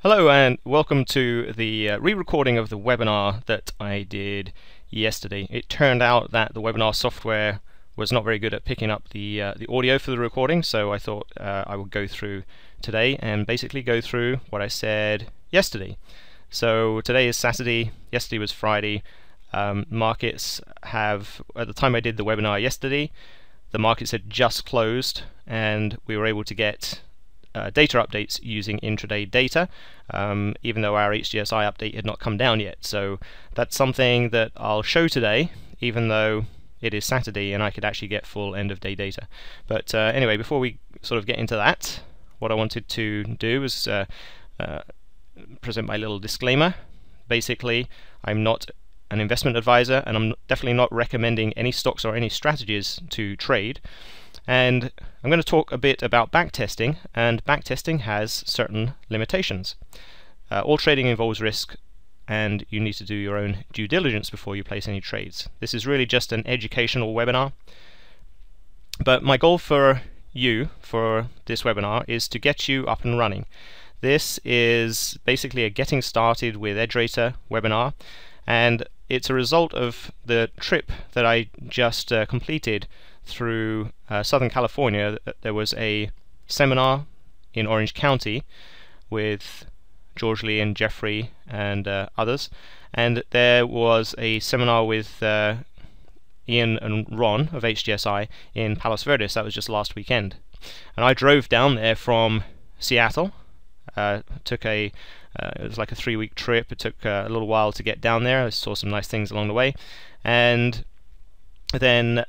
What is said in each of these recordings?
Hello and welcome to the re-recording of the webinar that I did yesterday. It turned out that the webinar software was not very good at picking up the audio for the recording, so I thought I would go through today and basically go through what I said yesterday. So today is Saturday, yesterday was Friday. Markets have, at the time I did the webinar yesterday, the markets had just closed and we were able to get data updates using intraday data, even though our HDSI update had not come down yet. So that's something that I'll show today, even though it is Saturday and I could actually get full end of day data. But anyway, before we sort of get into that, what I wanted to do was present my little disclaimer. Basically, I'm not an investment advisor and I'm definitely not recommending any stocks or any strategies to trade. And I'm going to talk a bit about backtesting, and backtesting has certain limitations. All trading involves risk, and you need to do your own due diligence before you place any trades. This is really just an educational webinar, but my goal for you for this webinar is to get you up and running. This is basically a getting started with EdgeRater webinar, and it's a result of the trip that I just completed through Southern California. There was a seminar in Orange County with George Lee and Jeffrey and others, and there was a seminar with Ian and Ron of HDSI in Palos Verdes. That was just last weekend, and I drove down there from Seattle. Took a it was like a 3-week trip. It took a little while to get down there. I saw some nice things along the way, and then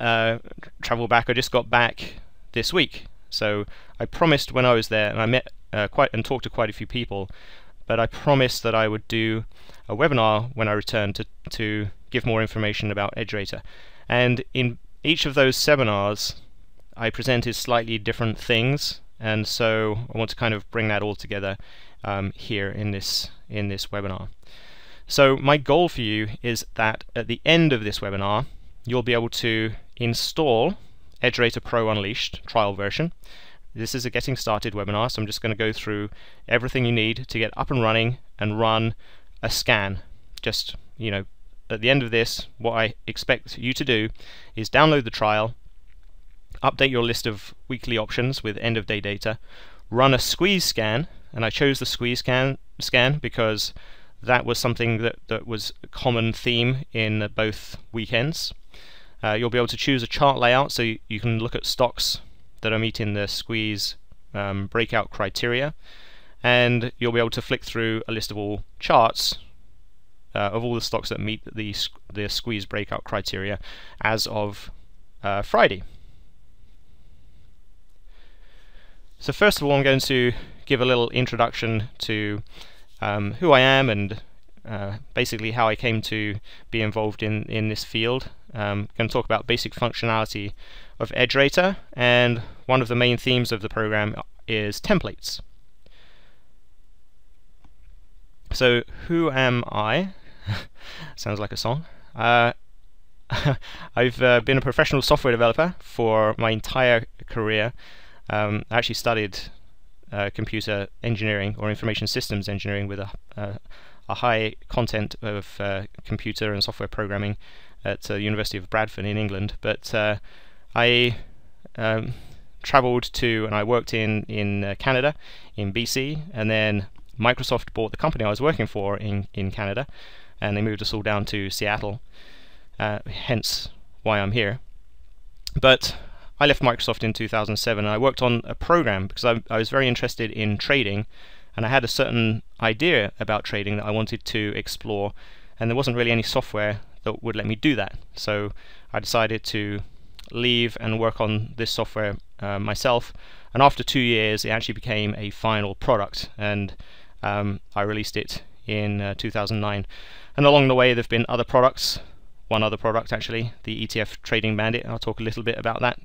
travel back. I just got back this week, so I promised when I was there, and I met talked to quite a few people, but I promised that I would do a webinar when I returned to give more information about EdgeRater. And in each of those seminars I presented slightly different things, and so I want to kind of bring that all together here in this webinar. So my goal for you is that at the end of this webinar you'll be able to install EdgeRater Pro Unleashed trial version. This is a getting started webinar, so I'm just going to go through everything you need to get up and running and run a scan. Just, you know, at the end of this, what I expect you to do is download the trial, update your list of weekly options with end of day data, run a squeeze scan, and I chose the squeeze scan because that was something that was a common theme in both weekends. You'll be able to choose a chart layout, so you can look at stocks that are meeting the squeeze breakout criteria, and you'll be able to flick through a list of all charts of all the stocks that meet the squeeze breakout criteria as of Friday. So first of all, I'm going to give a little introduction to who I am and basically how I came to be involved in this field. I'm going to talk about basic functionality of EdgeRater, and one of the main themes of the program is templates. So who am I? Sounds like a song. I've been a professional software developer for my entire career. I actually studied computer engineering or information systems engineering with a high content of computer and software programming at the University of Bradford in England. But I traveled to and I worked in Canada, in BC, and then Microsoft bought the company I was working for in Canada, and they moved us all down to Seattle, hence why I'm here. But I left Microsoft in 2007 and I worked on a program because I was very interested in trading, and I had a certain idea about trading that I wanted to explore, and there wasn't really any software that would let me do that. So I decided to leave and work on this software myself, and after 2 years it actually became a final product, and I released it in 2009. And along the way there have been other products, one other product actually, the ETF Trading Bandit. I'll talk a little bit about that.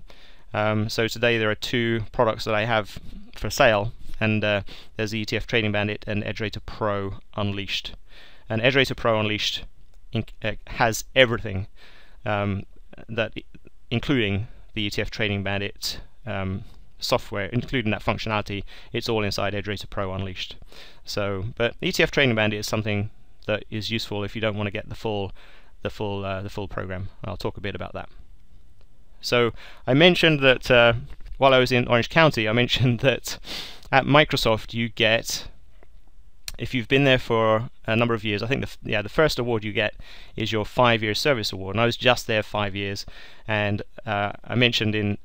So today there are 2 products that I have for sale, and there's the ETF Trading Bandit and EdgeRater Pro Unleashed. And EdgeRater Pro Unleashed has everything, including the ETF Trading Bandit software, including that functionality, it's all inside EdgeRater Pro Unleashed. So, but ETF Training Bandit is something that is useful if you don't want to get the full program. I'll talk a bit about that. So I mentioned that while I was in Orange County, I mentioned that at Microsoft you get, if you've been there for a number of years, I think the first award you get is your 5-year service award, and I was just there 5 years, and I mentioned in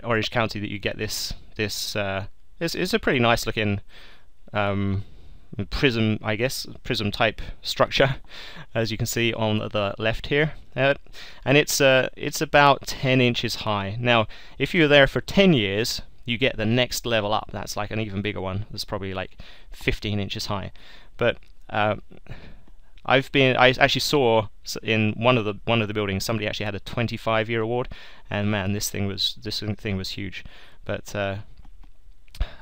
Orange County that you get this it's a pretty nice looking prism, I guess, prism type structure, as you can see on the left here, and it's about 10 inches high. Now if you're there for 10 years you get the next level up. That's like an even bigger one. That's probably like 15 inches high. But I actually saw in one of the buildings somebody actually had a 25-year award, and man, this thing was huge. But I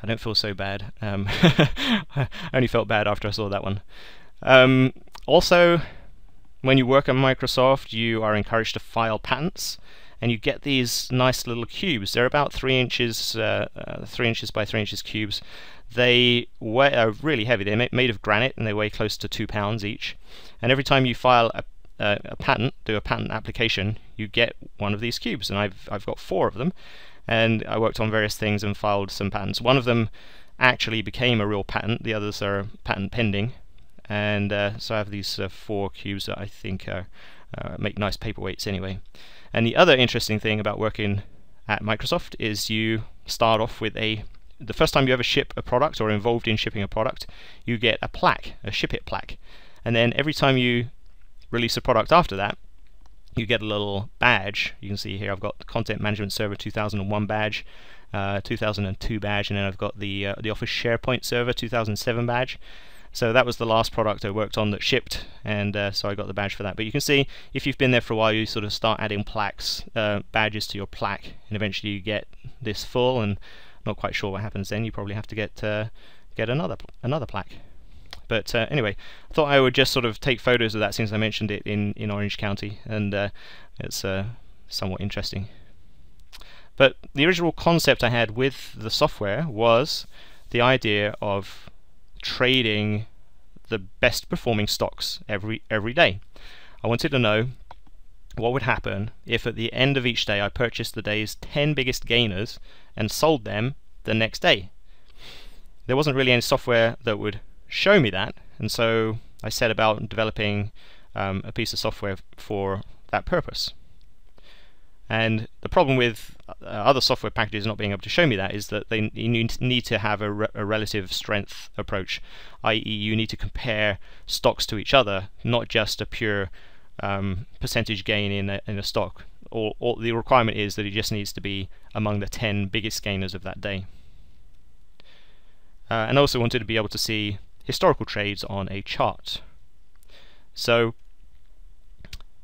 don't feel so bad. I only felt bad after I saw that one. Also, when you work at Microsoft, you are encouraged to file patents, and you get these nice little cubes. They're about 3 inches by 3 inches cubes. They are really heavy. They're made of granite, and they weigh close to 2 pounds each. And every time you file a patent, do a patent application, you get one of these cubes. And I've got 4 of them, and I worked on various things and filed some patents. One of them actually became a real patent. The others are patent pending. And so I have these 4 cubes that I think make nice paperweights anyway. And the other interesting thing about working at Microsoft is you start off with the first time you ever ship a product or are involved in shipping a product, you get a plaque, a ship it plaque. And then every time you release a product after that, you get a little badge. You can see here I've got the Content Management Server 2001 badge, 2002 badge, and then I've got the Office SharePoint Server 2007 badge. So that was the last product I worked on that shipped, and so I got the badge for that. But you can see, if you've been there for a while, you sort of start adding plaques, badges to your plaque, and eventually you get this full, and not quite sure what happens then. You probably have to get another plaque. But anyway, I thought I would just sort of take photos of that since I mentioned it in Orange County, and it's somewhat interesting. But the original concept I had with the software was the idea of trading the best performing stocks every day. I wanted to know what would happen if at the end of each day I purchased the day's 10 biggest gainers and sold them the next day. There wasn't really any software that would show me that, and so I set about developing a piece of software for that purpose. And the problem with other software packages not being able to show me that is that you need to have a relative strength approach, i.e. you need to compare stocks to each other, not just a pure percentage gain in a stock. The requirement is that it just needs to be among the 10 biggest gainers of that day. And I also wanted to be able to see historical trades on a chart. So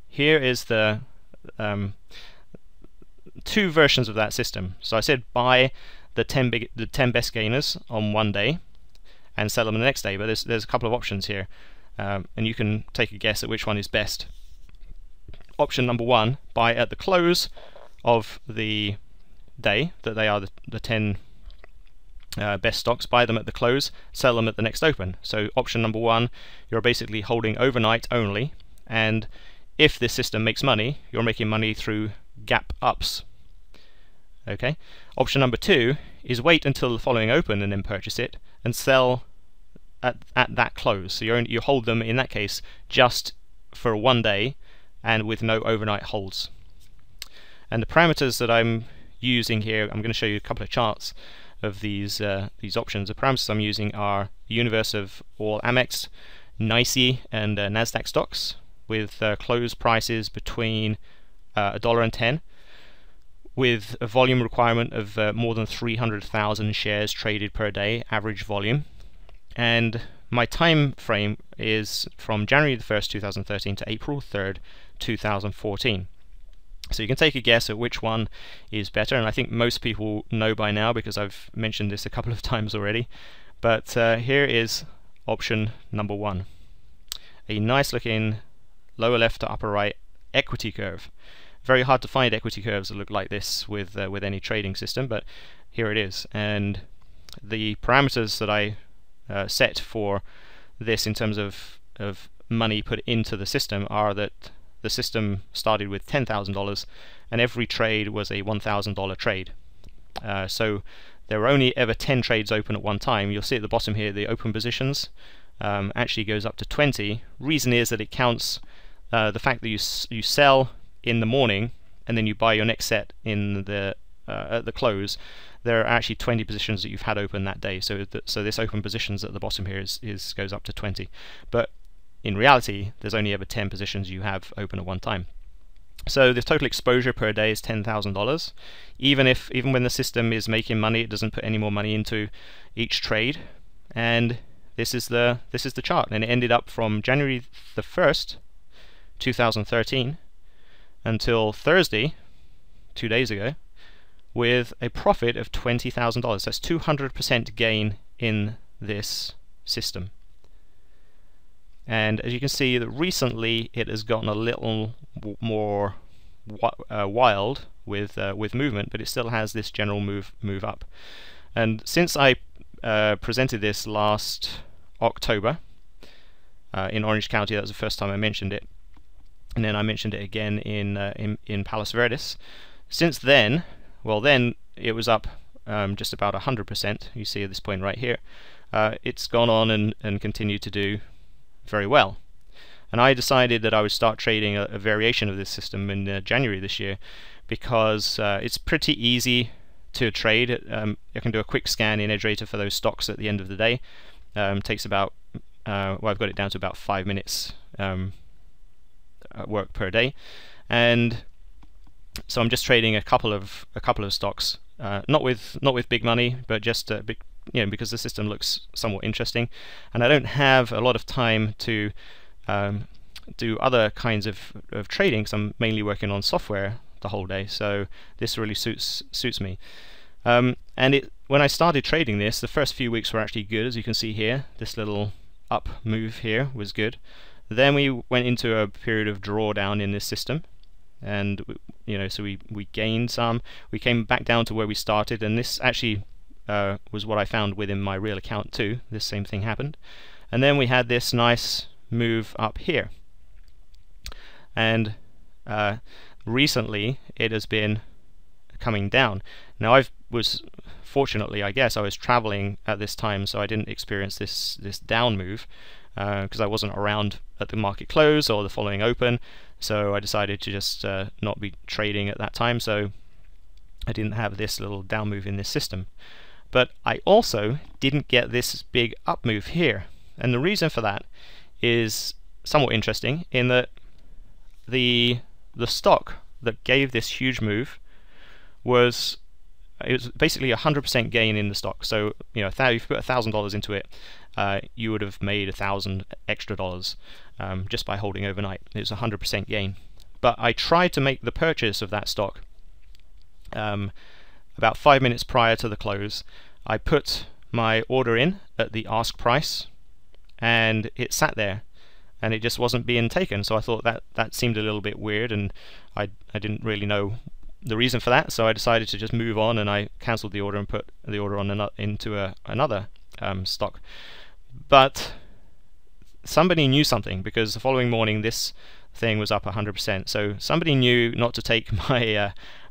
here is the 2 versions of that system. So I said buy the 10 best gainers on one day and sell them the next day, but there's a couple of options here, and you can take a guess at which one is best. Option number 1, buy at the close of the day that they are the 10 best stocks. Buy them at the close, sell them at the next open. So option number 1, you're basically holding overnight only, and if this system makes money, you're making money through gap ups. Okay. Option number 2 is wait until the following open and then purchase it and sell at that close. So you hold them in that case just for one day and with no overnight holds. And the parameters that I'm using here, I'm going to show you a couple of charts of these options. The parameters I'm using are the universe of all Amex, NYSE, and Nasdaq stocks with close prices between $1 and 10, with a volume requirement of more than 300,000 shares traded per day, average volume. And my time frame is from January the 1st, 2013 to April 3rd, 2014. So you can take a guess at which one is better, and I think most people know by now because I've mentioned this a couple of times already. But here is option number 1. A nice looking lower left to upper right equity curve. Very hard to find equity curves that look like this with any trading system, but here it is. And the parameters that I set for this in terms of money put into the system are that the system started with $10,000 and every trade was a $1,000 trade. So there were only ever 10 trades open at one time. You'll see at the bottom here the open positions actually goes up to 20. Reason is that it counts the fact that you sell in the morning and then you buy your next set in the at the close. There are actually 20 positions that you've had open that day. So this open positions at the bottom here goes up to 20. But in reality, there's only ever 10 positions you have open at one time. So the total exposure per day is $10,000. Even when the system is making money, it doesn't put any more money into each trade. And this is the chart. And it ended up from January the 1st, 2013, until Thursday, 2 days ago, with a profit of $20,000. That's 200% gain in this system. And as you can see, that recently it has gotten a little more wild with movement, but it still has this general move up. And since I presented this last October in Orange County, that was the first time I mentioned it, and then I mentioned it again in Palos Verdes. Since then, well, then it was up just about 100%. You see at this point right here. It's gone on and continued to do very well. And I decided that I would start trading a variation of this system in January this year because it's pretty easy to trade. I can do a quick scan in EdgeRater for those stocks at the end of the day. Takes about, well, I've got it down to about 5 minutes work per day. And so I'm just trading a couple of stocks, not with big money, but just because the system looks somewhat interesting, and I don't have a lot of time to do other kinds of trading because I'm mainly working on software the whole day. So this really suits me. And when I started trading this, the first few weeks were actually good, as you can see here. This little up move here was good. Then we went into a period of drawdown in this system. And so we gained some. We came back down to where we started, and this actually was what I found within my real account too. This same thing happened, and then we had this nice move up here. And recently, it has been coming down. Now fortunately, I guess, I was traveling at this time, so I didn't experience this down move because I wasn't around at the market close or the following open. So I decided to just not be trading at that time, so I didn't have this little down move in this system. But I also didn't get this big up move here, and the reason for that is somewhat interesting in that the stock that gave this huge move was basically 100% gain in the stock. So if you put $1,000 into it, you would have made $1,000 extra dollars just by holding overnight. It was 100% gain. But I tried to make the purchase of that stock about 5 minutes prior to the close. I put my order in at the ask price, and it sat there, and it just wasn't being taken. So I thought that seemed a little bit weird, and I didn't really know the reason for that. So I decided to just move on, and I cancelled the order and put the order on into another stock. But somebody knew something, because the following morning this thing was up 100%. So somebody knew not to take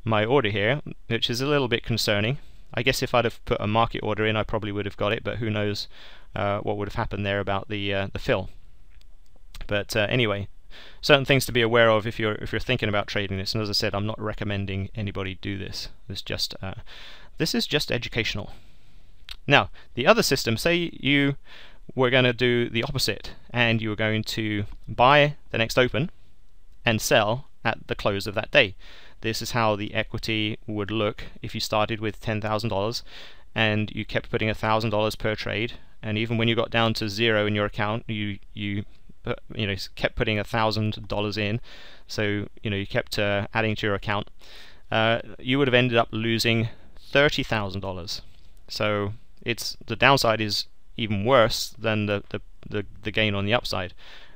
my order here, which is a little bit concerning. I guess if I'd have put a market order in, I probably would have got it, but who knows what would have happened there about the fill. But anyway, certain things to be aware of if you're thinking about trading this. And as I said, I'm not recommending anybody do this. This is just educational. Now, the other system, say you were going to do the opposite, and you were going to buy the next open and sell at the close of that day. This is how the equity would look if you started with $10,000 and you kept putting $1,000 per trade, and even when you got down to zero in your account, you kept putting $1,000 in, so you kept adding to your account. You would have ended up losing $30,000. So the downside is even worse than the gain on the upside.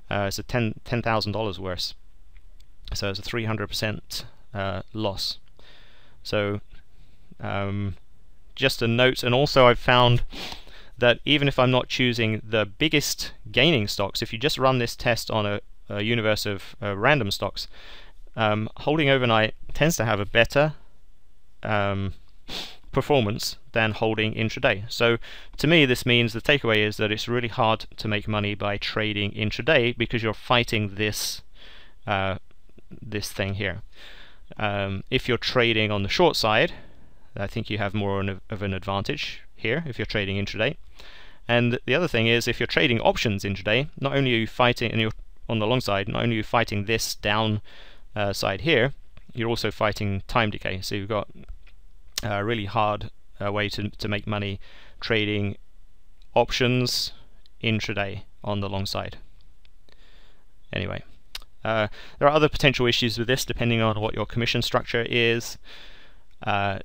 It's a $10,000 worse. So it's a 300% loss. So just a note, and also I've found that even if I'm not choosing the biggest gaining stocks, if you just run this test on a universe of random stocks, holding overnight tends to have a better performance than holding intraday. So to me, this means the takeaway is that it's really hard to make money by trading intraday because you're fighting this this thing here. If you're trading on the short side, I think you have more of an advantage here if you're trading intraday. And the other thing is, if you're trading options intraday, not only are you fighting, and you're on the long side, not only are you fighting this down side here, you're also fighting time decay. So you've got a really hard way to make money trading options intraday on the long side. Anyway, there are other potential issues with this depending on what your commission structure is. The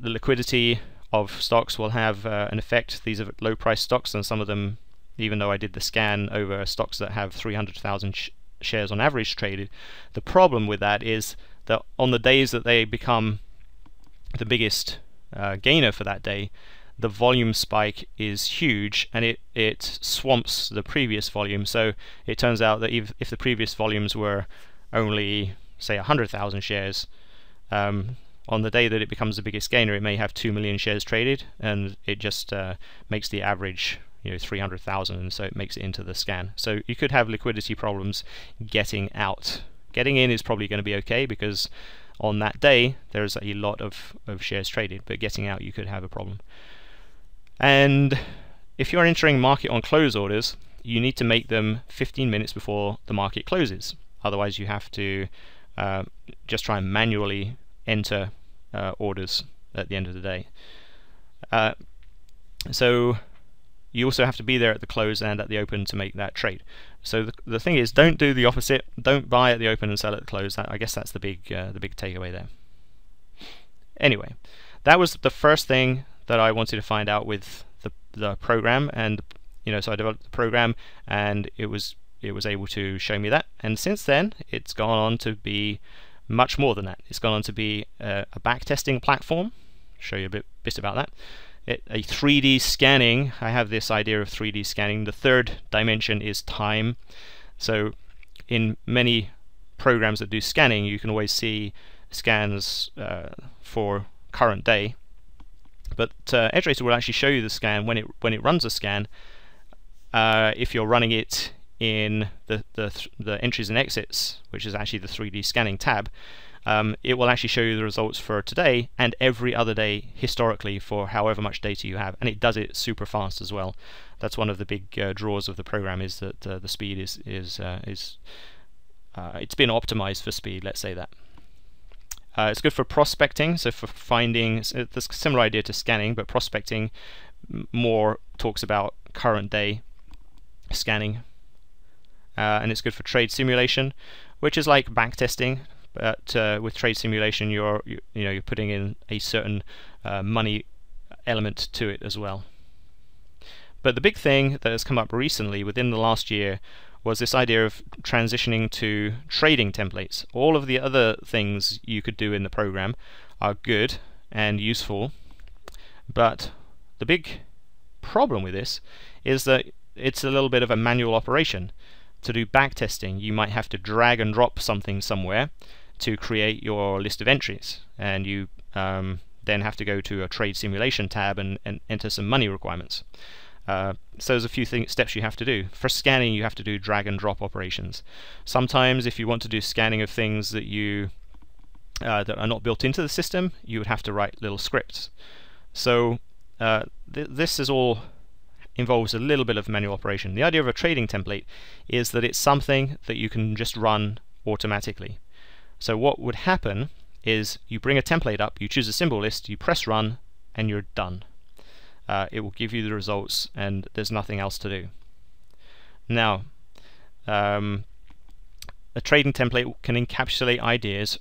liquidity of stocks will have an effect. These are low price stocks, and some of them, even though I did the scan over stocks that have 300,000 shares on average traded, the problem with that is that on the days that they become the biggest gainer for that day, the volume spike is huge, and it swamps the previous volume. So it turns out that if the previous volumes were only, say, 100,000 shares, on the day that it becomes the biggest gainer, it may have 2 million shares traded, and it just makes the average 300,000, and so it makes it into the scan. So you could have liquidity problems getting out. Getting in is probably going to be okay because on that day there's a lot of shares traded, but getting out you could have a problem. And if you're entering market on close orders, you need to make them 15 minutes before the market closes. Otherwise you have to just try and manually enter orders at the end of the day. So you also have to be there at the close and at the open to make that trade. So the thing is, don't do the opposite. Don't buy at the open and sell at the close. I guess that's the big takeaway there. Anyway, that was the first thing that I wanted to find out with the program, and so I developed the program, and it was able to show me that. And since then, it's gone on to be much more than that. It's gone on to be a backtesting platform. I'll show you a bit about that. A 3D scanning. I have this idea of 3D scanning. The third dimension is time. So in many programs that do scanning, you can always see scans for current day. But EdgeRater will actually show you the scan when it runs a scan. If you're running it in the entries and exits, which is actually the 3D scanning tab, it will actually show you the results for today and every other day historically for however much data you have, and it does it super fast as well. That's one of the big draws of the program, is that the speed is it's been optimized for speed, let's say that. It's good for prospecting, so for finding, there's a similar idea to scanning, but prospecting more talks about current day scanning. And it's good for trade simulation, which is like backtesting, but with trade simulation you're putting in a certain money element to it as well. But the big thing that has come up recently within the last year was this idea of transitioning to trading templates. All of the other things you could do in the program are good and useful, but the big problem with this is that it's a little bit of a manual operation. To do backtesting, you might have to drag and drop something somewhere to create your list of entries, and you then have to go to a trade simulation tab and enter some money requirements. So there's a few steps you have to do. For scanning, you have to do drag and drop operations. Sometimes if you want to do scanning of things that that are not built into the system, you would have to write little scripts. So this is all involves a little bit of manual operation. The idea of a trading template is that it's something that you can just run automatically. So what would happen is you bring a template up, you choose a symbol list, you press run, and you're done. It will give you the results, and there's nothing else to do. Now, a trading template can encapsulate ideas,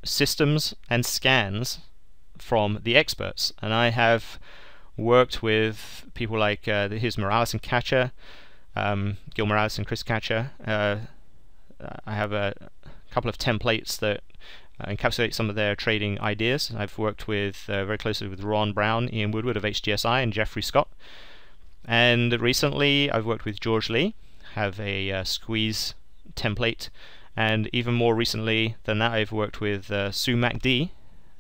systems, and scans from the experts, and I have worked with people like here's Morales and Catcher, Gil Morales and Chris Catcher. I have a couple of templates that encapsulate some of their trading ideas. I've worked with very closely with Ron Brown, Ian Woodward of HGSI, and Jeffrey Scott. And recently I've worked with George Lee, have a squeeze template, and even more recently than that I've worked with Sue MacD.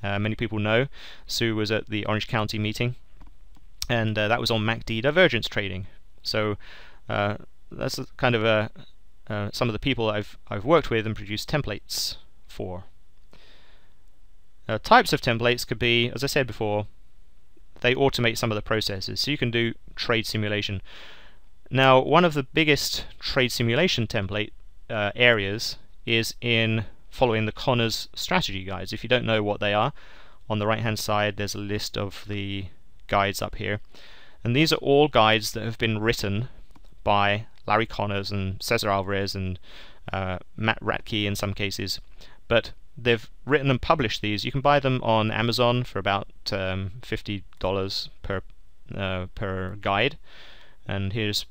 Many people know Sue was at the Orange County meeting, and that was on MacD divergence trading. So that's kind of some of the people I've worked with and produced templates for. Types of templates could be, as I said before, they automate some of the processes, so you can do trade simulation. Now, one of the biggest trade simulation template areas is in following the Connors strategy guides. If you don't know what they are, on the right hand side there's a list of the guides up here, and these are all guides that have been written by Larry Connors and Cesar Alvarez and Matt Ratke in some cases, but they've written and published these. You can buy them on Amazon for about $50 per guide, and here's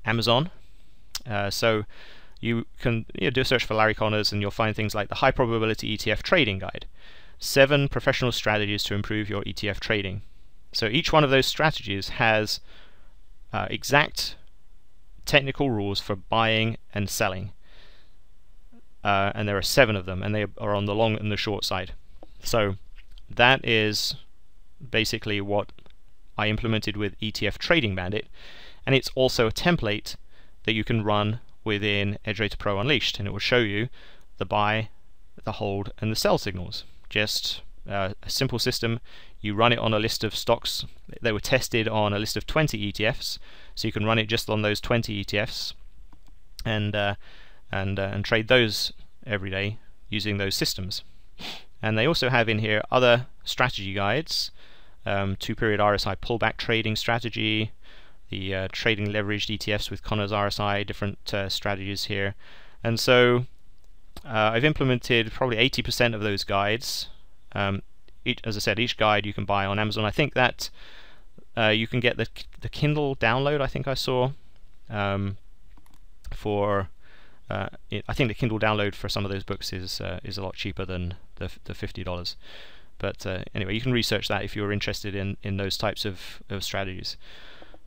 Amazon. So you can do a search for Larry Connors and you'll find things like the High Probability ETF Trading Guide, 7 professional strategies to improve your ETF trading. So each one of those strategies has exact technical rules for buying and selling. And there are 7 of them, and they are on the long and the short side. So that is basically what I implemented with ETF Trading Bandit, and it's also a template that you can run within EdgeRater Pro Unleashed, and it will show you the buy, the hold, and the sell signals. Just a simple system. You run it on a list of stocks. They were tested on a list of 20 ETFs, so you can run it just on those 20 ETFs and trade those every day using those systems. And they also have in here other strategy guides, 2-period RSI pullback trading strategy, the trading leveraged ETFs with Connors RSI, different strategies here. And so I've implemented probably 80% of those guides. As I said, each guide you can buy on Amazon. I think that you can get the Kindle download, I think I saw, for I think the Kindle download for some of those books is a lot cheaper than the $50. But anyway, you can research that if you're interested in those types of strategies.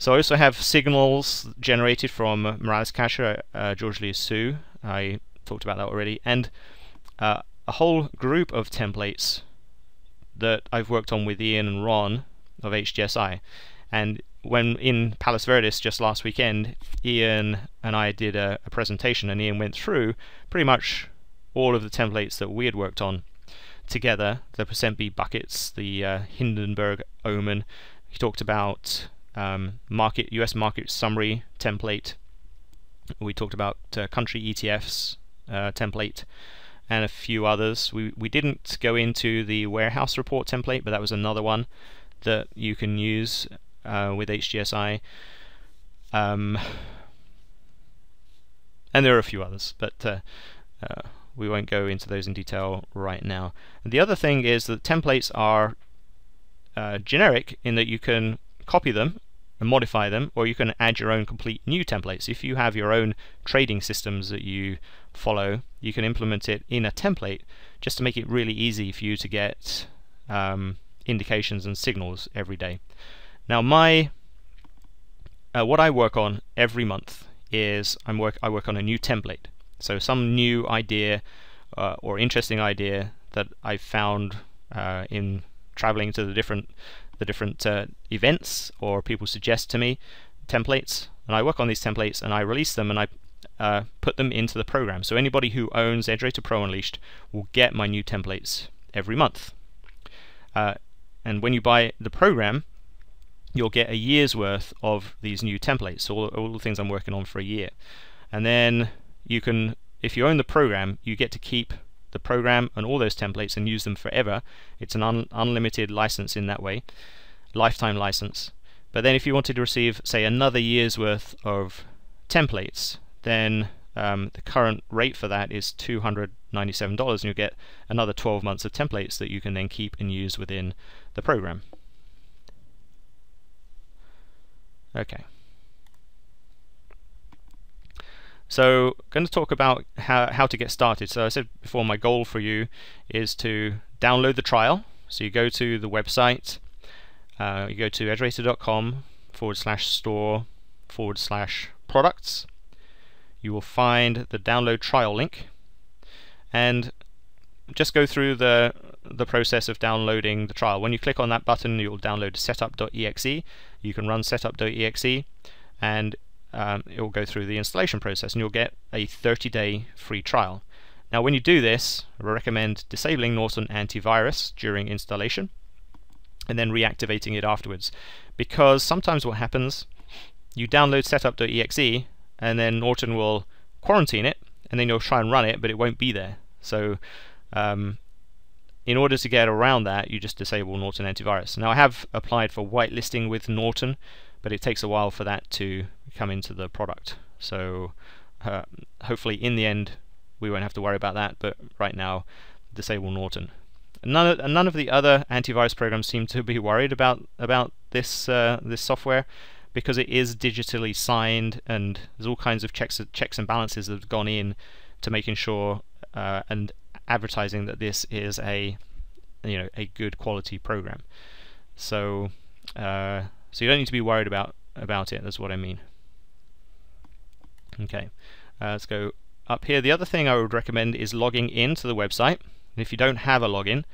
So I also have signals generated from Morales Casher, George Lee Sue. I talked about that already, and a whole group of templates that I've worked on with Ian and Ron of HGSI. And when in Palos Verdes just last weekend, Ian and I did a presentation, and Ian went through pretty much all of the templates that we had worked on together, the %B buckets, the Hindenburg Omen. He talked about US market summary template. We talked about country ETFs template, and a few others. We didn't go into the warehouse report template, but that was another one that you can use with HGSI. And there are a few others, but we won't go into those in detail right now. And the other thing is that templates are generic in that you can copy them and modify them, or you can add your own complete new templates. If you have your own trading systems that you follow, you can implement it in a template just to make it really easy for you to get indications and signals every day. Now what I work on every month is I work on a new template. So some new idea or interesting idea that I've found in traveling to the different events, or people suggest to me templates, and I work on these templates and I release them and I put them into the program. So anybody who owns EdgeRater Pro Unleashed will get my new templates every month. And when you buy the program, you'll get a year's worth of these new templates, so all the things I'm working on for a year. And then you can, if you own the program, you get to keep the program and all those templates and use them forever. It's an unlimited license in that way, lifetime license. But then if you wanted to receive, say, another year's worth of templates, then the current rate for that is $297, and you'll get another 12 months of templates that you can then keep and use within the program. Okay. So I'm going to talk about how to get started. So I said before, my goal for you is to download the trial. So you go to the website, you go to edgerater.com/store/products. You will find the download trial link, and just go through the process of downloading the trial. When you click on that button, you'll download setup.exe. You can run setup.exe, and it will go through the installation process, and you'll get a 30-day free trial. Now, when you do this, I recommend disabling Norton Antivirus during installation and then reactivating it afterwards, because sometimes what happens, you download setup.exe and then Norton will quarantine it, and then you'll try and run it, but it won't be there. So in order to get around that, you just disable Norton Antivirus. Now, I have applied for whitelisting with Norton, but it takes a while for that to come into the product. So hopefully in the end we won't have to worry about that, but right now disable Norton. None of the other antivirus programs seem to be worried about this this software, because it is digitally signed, and there's all kinds of checks and balances that have gone in to making sure and advertising that this is a good quality program. So so you don't need to be worried about it. That's what I mean. Okay, let's go up here. The other thing I would recommend is logging into the website. And if you don't have a login,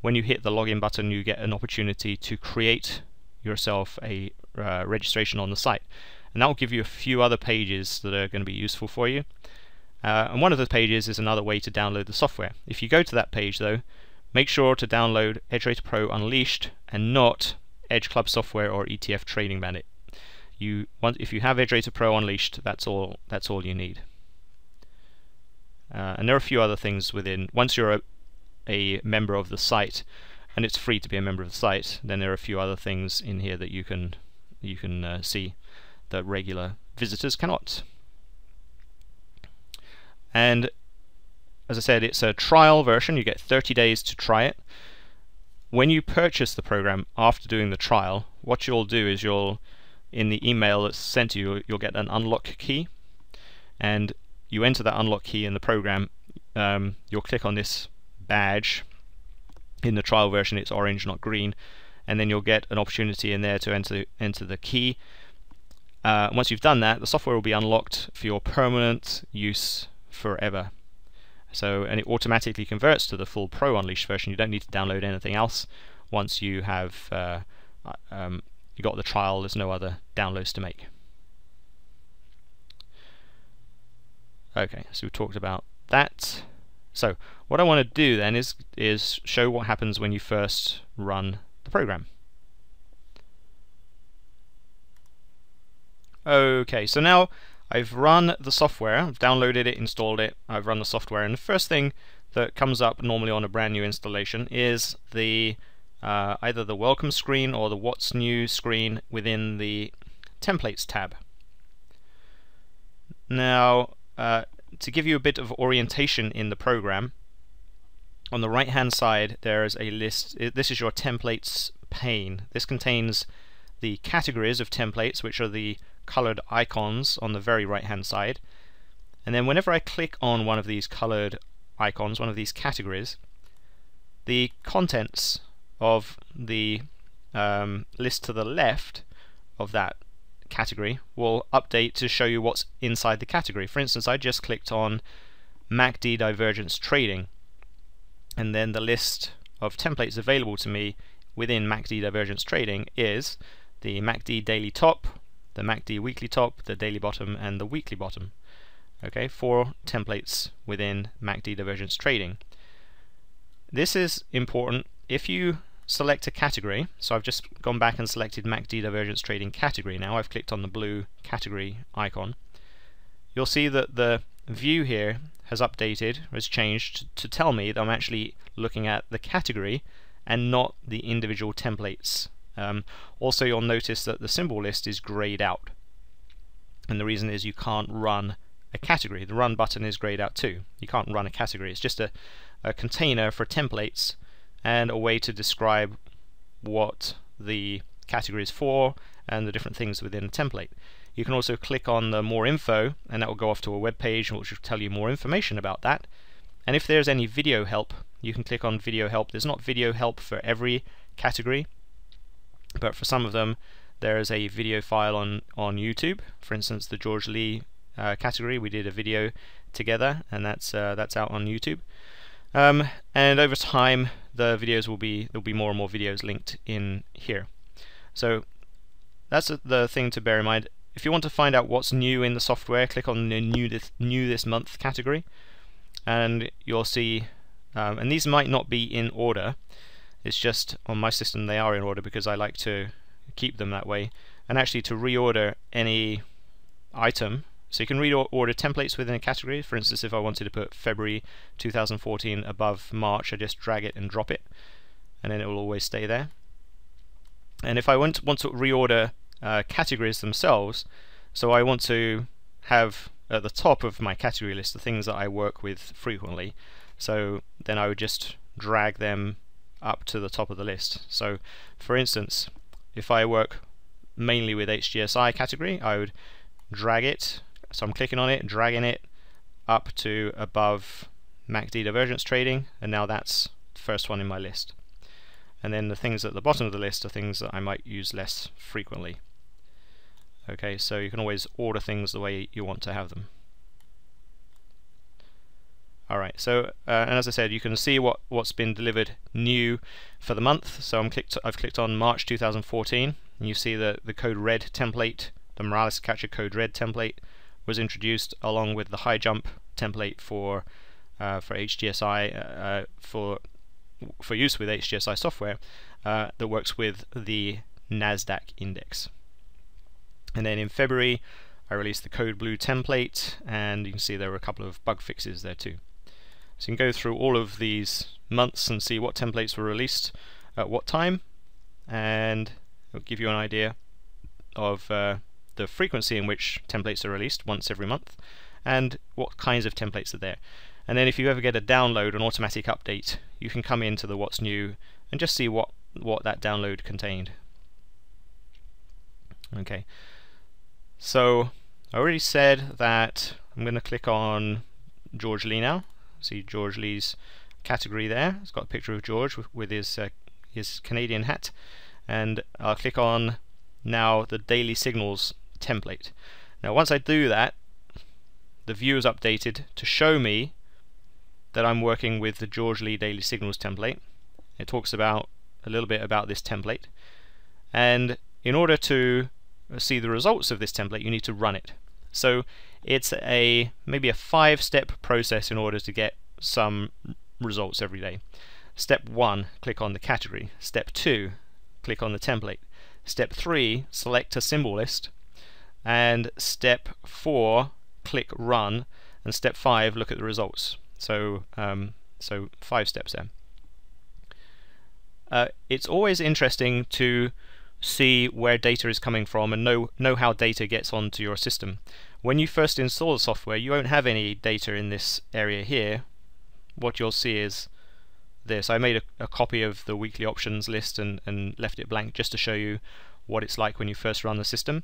when you hit the login button, you get an opportunity to create yourself a registration on the site, and that will give you a few other pages that are going to be useful for you. And one of those pages is another way to download the software. If you go to that page, though, make sure to download EdgeRater Pro Unleashed and not Edge Club Software or ETF Trading Bandit. If you have EdgeRater Pro Unleashed, that's all you need. And there are a few other things within. Once you're a member of the site, and it's free to be a member of the site, then there are a few other things in here that you can see that regular visitors cannot. And as I said, it's a trial version. You get 30 days to try it. When you purchase the program after doing the trial, what you'll do is in the email that's sent to you, you'll get an unlock key, and you enter that unlock key in the program. You'll click on this badge. In the trial version, it's orange, not green, and then you'll get an opportunity in there to enter the key. Once you've done that, the software will be unlocked for your permanent use forever. So, and it automatically converts to the full Pro Unleashed version. You don't need to download anything else. Once you have you got the trial, there's no other downloads to make. Okay, so we talked about that. So what I want to do then is show what happens when you first run the program. Okay, so now I've run the software, I've downloaded it, installed it, I've run the software, and the first thing that comes up normally on a brand new installation is the either the welcome screen or the what's new screen within the templates tab. Now, to give you a bit of orientation in the program, on the right hand side there is a list. This is your templates pane. This contains the categories of templates, which are the colored icons on the very right hand side, and then whenever I click on one of these colored icons, one of these categories, the contents of the list to the left of that category will update to show you what's inside the category. For instance, I just clicked on MACD divergence trading, and then the list of templates available to me within MACD divergence trading is the MACD daily top, the MACD weekly top, the daily bottom, and the weekly bottom. Okay, 4 templates within MACD divergence trading. This is important. If you select a category, so I've just gone back and selected MACD divergence trading category. Now I've clicked on the blue category icon. You'll see that the view here has updated, has changed to tell me that I'm actually looking at the category and not the individual templates. Also, you'll notice that the symbol list is grayed out, and the reason is you can't run a category. The run button is grayed out too. You can't run a category. It's just a container for templates and a way to describe what the category is for and the different things within a template. You can also click on the more info, and that will go off to a web page which will tell you more information about that. And if there's any video help, you can click on video help. There's not video help for every category, but for some of them there is a video file on YouTube. For instance, the George Lee category, we did a video together, and that's out on YouTube. And over time, there'll be more and more videos linked in here. So that's the thing to bear in mind. If you want to find out what's new in the software, click on the new this month category, and you'll see. And these might not be in order. It's just on my system they are in order because I like to keep them that way. And actually, to reorder any item, so you can reorder templates within a category. For instance, if I wanted to put February 2014 above March, I just drag it and drop it, and then it will always stay there. And if I want to reorder categories themselves, so I want to have at the top of my category list the things that I work with frequently, so then I would just drag them up to the top of the list. So for instance, if I work mainly with HGSI category, I would drag it, so I'm clicking on it, dragging it up to above MACD divergence trading, and now that's the first one in my list. And then the things at the bottom of the list are things that I might use less frequently. Okay, so you can always order things the way you want to have them. Alright, so and as I said, you can see what's been delivered new for the month. So I've clicked on March 2014, and you see that the Code Red template, the Morales Catcher Code Red template, was introduced along with the high jump template for HGSI for use with HGSI software that works with the NASDAQ index. And then in February, I released the Code Blue template, and you can see there were a couple of bug fixes there too. So you can go through all of these months and see what templates were released at what time, and it'll give you an idea of the frequency in which templates are released, once every month, and what kinds of templates are there. And then if you ever get a download, an automatic update, you can come into the what's new and just see what that download contained. Okay, so I already said that I'm going to click on George Lee now. See George Lee's category there. It's got a picture of George with his Canadian hat, and I'll click on now the Daily Signals template. Now once I do that, the view is updated to show me that I'm working with the George Lee Daily Signals template. It talks about a little bit about this template, and in order to see the results of this template, you need to run it. So it's maybe a 5-step process in order to get some results every day. Step 1, click on the category. Step 2, click on the template. Step 3, select a symbol list. And step 4, click run. And step 5, look at the results. So 5 steps there. It's always interesting to see where data is coming from and know how data gets onto your system. When you first install the software, you won't have any data in this area here. What you'll see is this. I made a copy of the weekly options list and left it blank just to show you what it's like when you first run the system.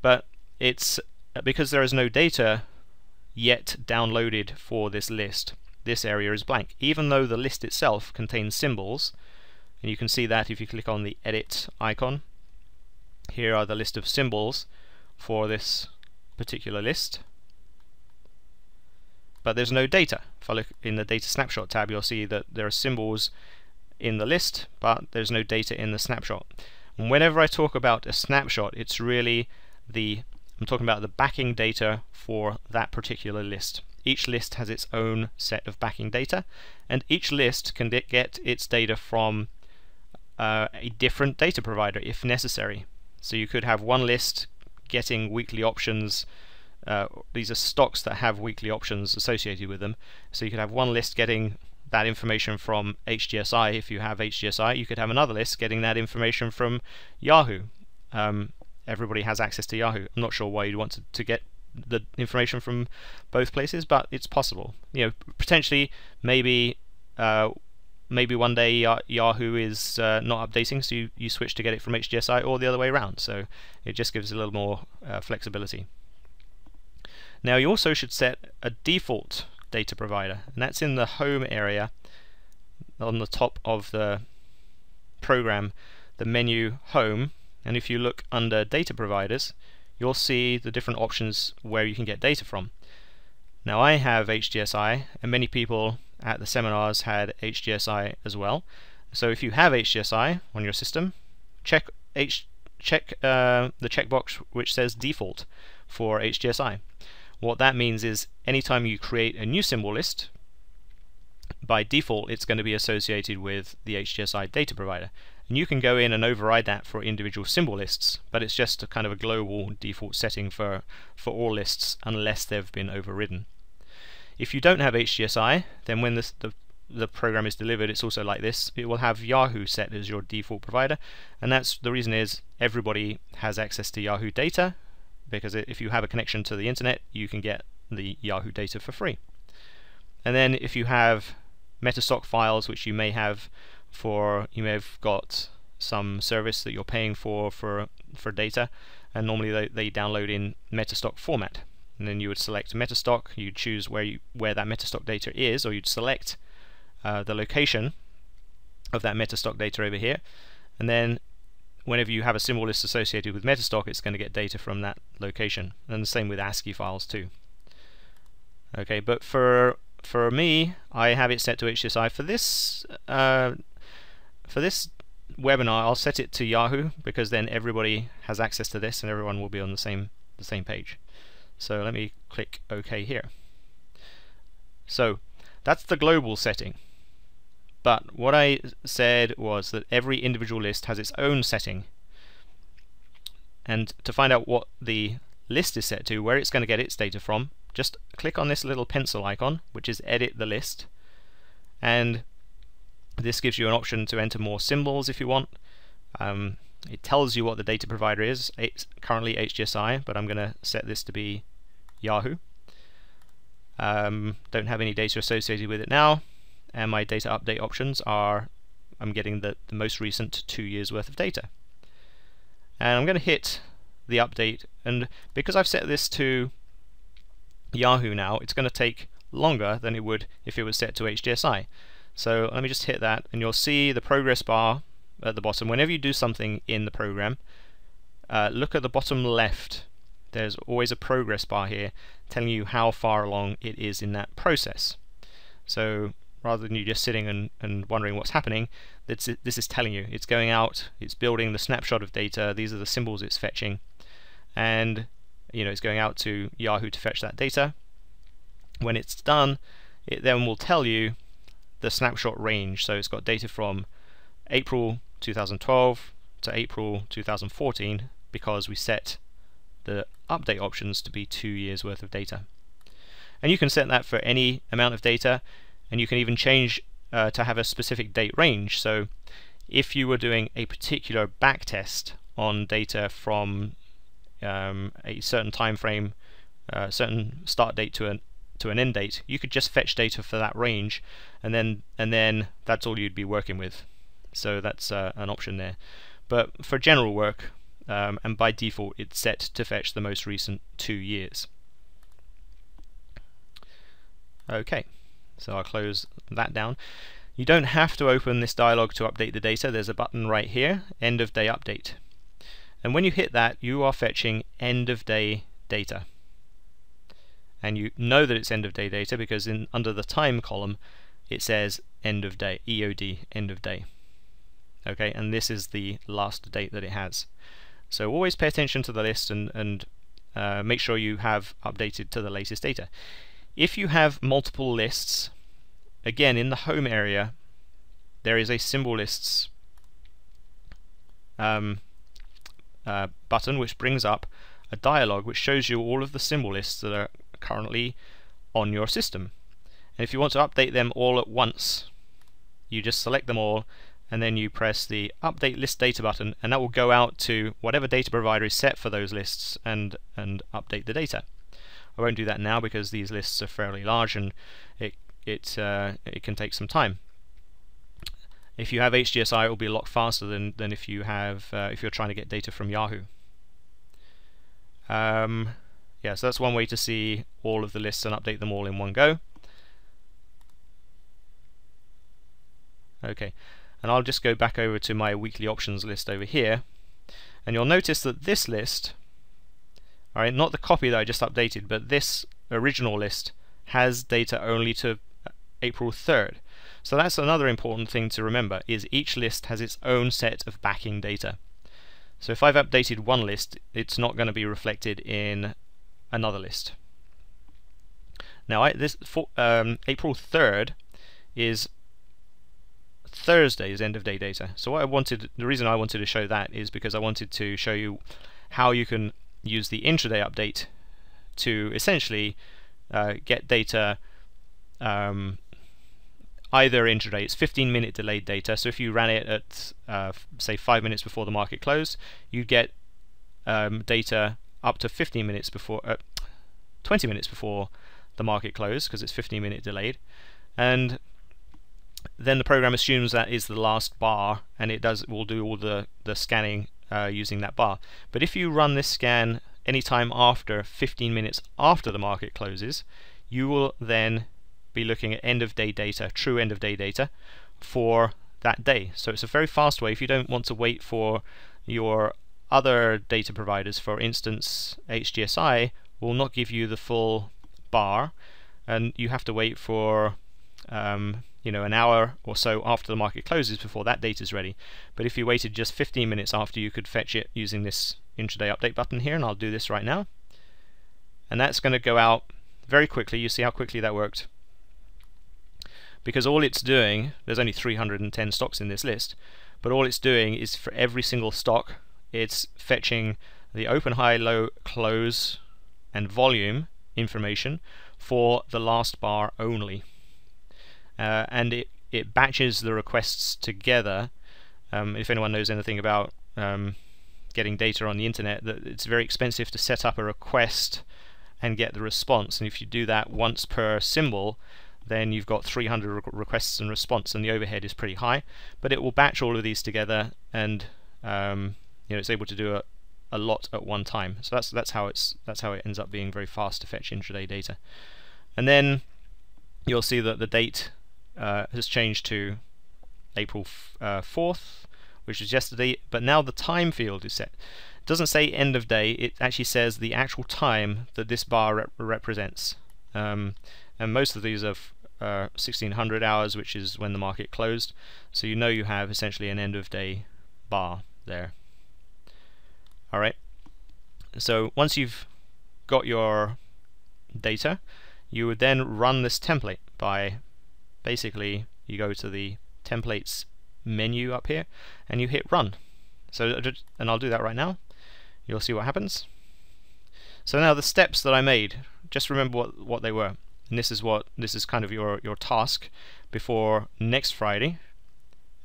But it's because there is no data yet downloaded for this list, this area is blank, even though the list itself contains symbols. And you can see that if you click on the edit icon. Here are the list of symbols for this particular list, but there's no data. If I look in the data snapshot tab, you'll see that there are symbols in the list, but there's no data in the snapshot. And whenever I talk about a snapshot, it's really I'm talking about the backing data for that particular list. Each list has its own set of backing data, and each list can get its data from a different data provider if necessary. So you could have one list getting weekly options. These are stocks that have weekly options associated with them. So you could have one list getting that information from HGSI. If you have HGSI, you could have another list getting that information from Yahoo. Everybody has access to Yahoo. I'm not sure why you'd want to get the information from both places, but it's possible. You know, potentially maybe maybe one day Yahoo is not updating, so you switch to get it from HDSI, or the other way around. So it just gives a little more flexibility. Now you also should set a default data provider, and that's in the home area on the top of the program, the menu home. And if you look under data providers, you'll see the different options where you can get data from. Now I have HDSI, and many people at the seminars had HDSI as well. So if you have HDSI on your system, check the checkbox which says default for HDSI. What that means is anytime you create a new symbol list, by default it's going to be associated with the HDSI data provider. And you can go in and override that for individual symbol lists, but it's just a kind of a global default setting for all lists unless they've been overridden. If you don't have HDSI, then when the program is delivered, it's also like this. It will have Yahoo set as your default provider, and that's the reason is everybody has access to Yahoo data, because if you have a connection to the internet, you can get the Yahoo data for free. And then if you have Metastock files, which you may have got some service that you're paying for data, and normally they download in Metastock format. And then you would select Metastock, you'd choose where that Metastock data is, or you'd select the location of that Metastock data over here, and then whenever you have a symbol list associated with Metastock, it's going to get data from that location. And the same with ASCII files too. Okay, but for me, I have it set to HDSI. For this webinar, I'll set it to Yahoo, because then everybody has access to this and everyone will be on the same page. So let me click OK here. So that's the global setting. But what I said was that every individual list has its own setting. And to find out what the list is set to, where it's going to get its data from, just click on this little pencil icon, which is Edit the List. And this gives you an option to enter more symbols if you want. It tells you what the data provider is. It's currently HDSI, but I'm going to set this to be Yahoo. Don't have any data associated with it now, and my data update options are I'm getting the most recent 2 years worth of data. And I'm going to hit the update, and because I've set this to Yahoo now, it's going to take longer than it would if it was set to HDSI. So let me just hit that, and you'll see the progress bar at the bottom. Whenever you do something in the program, look at the bottom left. There's always a progress bar here telling you how far along it is in that process. So rather than you just sitting and wondering what's happening, this is telling you. It's going out, it's building the snapshot of data, these are the symbols it's fetching, and it's going out to Yahoo to fetch that data. When it's done, it then will tell you the snapshot range. So it's got data from April 2012 to April 2014, because we set the update options to be 2 years worth of data. And you can set that for any amount of data, and you can even change to have a specific date range. So if you were doing a particular backtest on data from a certain time frame, certain start date to an end date, you could just fetch data for that range, and then that's all you'd be working with. So that's an option there. But for general work, and by default, it's set to fetch the most recent 2 years. Okay, so I'll close that down. You don't have to open this dialog to update the data. There's a button right here, End of Day Update. And when you hit that, you are fetching end of day data. And you know that it's end of day data because under the time column it says end of day, EOD, end of day. Okay, and this is the last date that it has. So always pay attention to the list and make sure you have updated to the latest data. If you have multiple lists, again in the home area there is a symbol lists button which brings up a dialog which shows you all of the symbol lists that are currently on your system. And if you want to update them all at once, you just select them all and then you press the Update List Data button, and that will go out to whatever data provider is set for those lists and update the data. I won't do that now because these lists are fairly large and it can take some time. If you have HDSI, it will be a lot faster than if you have if you're trying to get data from Yahoo. Yeah, so that's one way to see all of the lists and update them all in one go. Okay, and I'll just go back over to my weekly options list over here, and you'll notice that this list, alright, not the copy that I just updated, but this original list has data only to April 3rd. So that's another important thing to remember, is each list has its own set of backing data. So if I've updated one list, it's not going to be reflected in another list. Now April 3rd is Thursday's end of day data. So the reason I wanted to show that is because I wanted to show you how you can use the intraday update to essentially get data either intraday. It's 15-minute delayed data, so if you ran it at say 5 minutes before the market closed, you'd get data up to 15 minutes before 20 minutes before the market closed, because it's 15-minute delayed, and then the program assumes that is the last bar, and it will do all the scanning using that bar. But if you run this scan anytime after 15 minutes after the market closes, you will then be looking at end of day data, true end of day data for that day. So it's a very fast way if you don't want to wait for your other data providers. For instance, HDSI will not give you the full bar, and you have to wait for you know, an hour or so after the market closes before that data is ready. But if you waited just 15 minutes after, you could fetch it using this intraday update button here, and I'll do this right now. And that's going to go out very quickly. You see how quickly that worked. Because all it's doing, there's only 310 stocks in this list, but all it's doing is for every single stock, it's fetching the open, high, low, close, and volume information for the last bar only. And it batches the requests together. If anyone knows anything about getting data on the internet, that it's very expensive to set up a request and get the response, and if you do that once per symbol, then you've got 300 requests and response, and the overhead is pretty high. But it will batch all of these together, and you know, it's able to do a lot at one time. So that's how it ends up being very fast to fetch intraday data. And then you'll see that the date has changed to April 4th, which was yesterday, but now the time field is set. It doesn't say end of day, it actually says the actual time that this bar represents. And most of these are 1600 hours, which is when the market closed, so you know you have essentially an end of day bar there. Alright, so once you've got your data, you would then run this template by basically you go to the templates menu up here and you hit run. So, and I'll do that right now. You'll see what happens. So now the steps that I made, just remember what they were. And this is kind of your task before next Friday.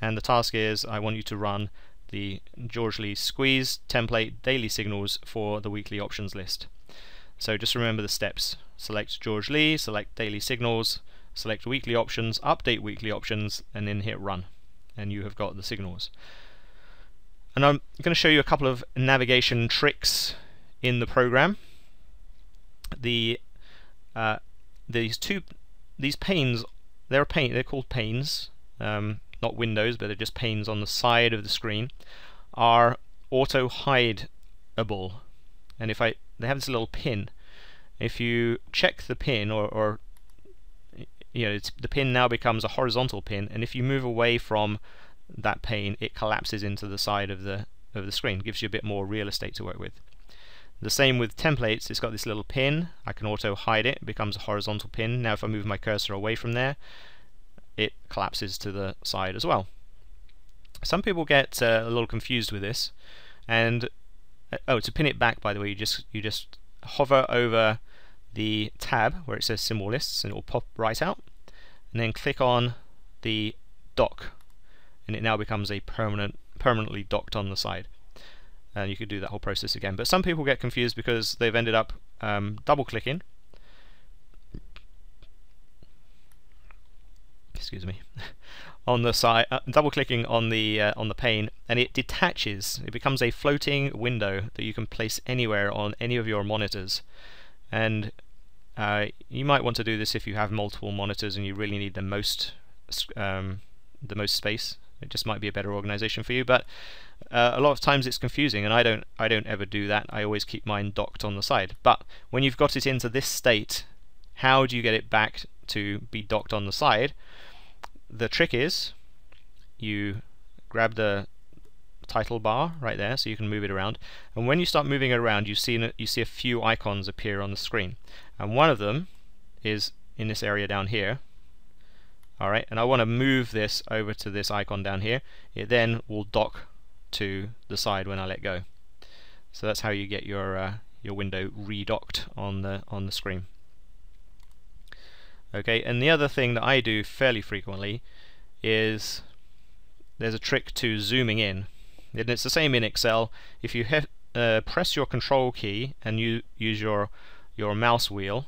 And the task is, I want you to run the George Lee squeeze template daily signals for the weekly options list. So just remember the steps. Select George Lee, select daily signals, select weekly options, update weekly options, and then hit run. And you have got the signals. And I'm going to show you a couple of navigation tricks in the program. These panes, they're called panes, not windows, but they're just panes on the side of the screen, are auto hideable. And they have this little pin. If you check the pin, or you know, the pin now becomes a horizontal pin, and if you move away from that pane, it collapses into the side of the screen. Gives you a bit more real estate to work with. The same with templates. It's got this little pin. I can auto hide it. It becomes a horizontal pin. Now if I move my cursor away from there, it collapses to the side as well. Some people get a little confused with this, and to pin it back, by the way, you just hover over the tab where it says symbol lists, and it will pop right out, and then click on the dock, and it now becomes a permanently docked on the side. And you could do that whole process again. But some people get confused because they've ended up double clicking, excuse me, on the side, double-clicking on the pane, and it detaches. It becomes a floating window that you can place anywhere on any of your monitors. And you might want to do this if you have multiple monitors and you really need the most space. It just might be a better organization for you, but a lot of times it's confusing, and I don't ever do that. I always keep mine docked on the side. But when you've got it into this state, how do you get it back to be docked on the side? The trick is you grab the title bar right there, so you can move it around, and when you start moving it around, you see a few icons appear on the screen, and one of them is in this area down here. Alright, and I want to move this over to this icon down here. It then will dock to the side when I let go. So that's how you get your window redocked on the screen. Okay, and the other thing that I do fairly frequently is there's a trick to zooming in. And it's the same in Excel. If you press your control key and you use your mouse wheel,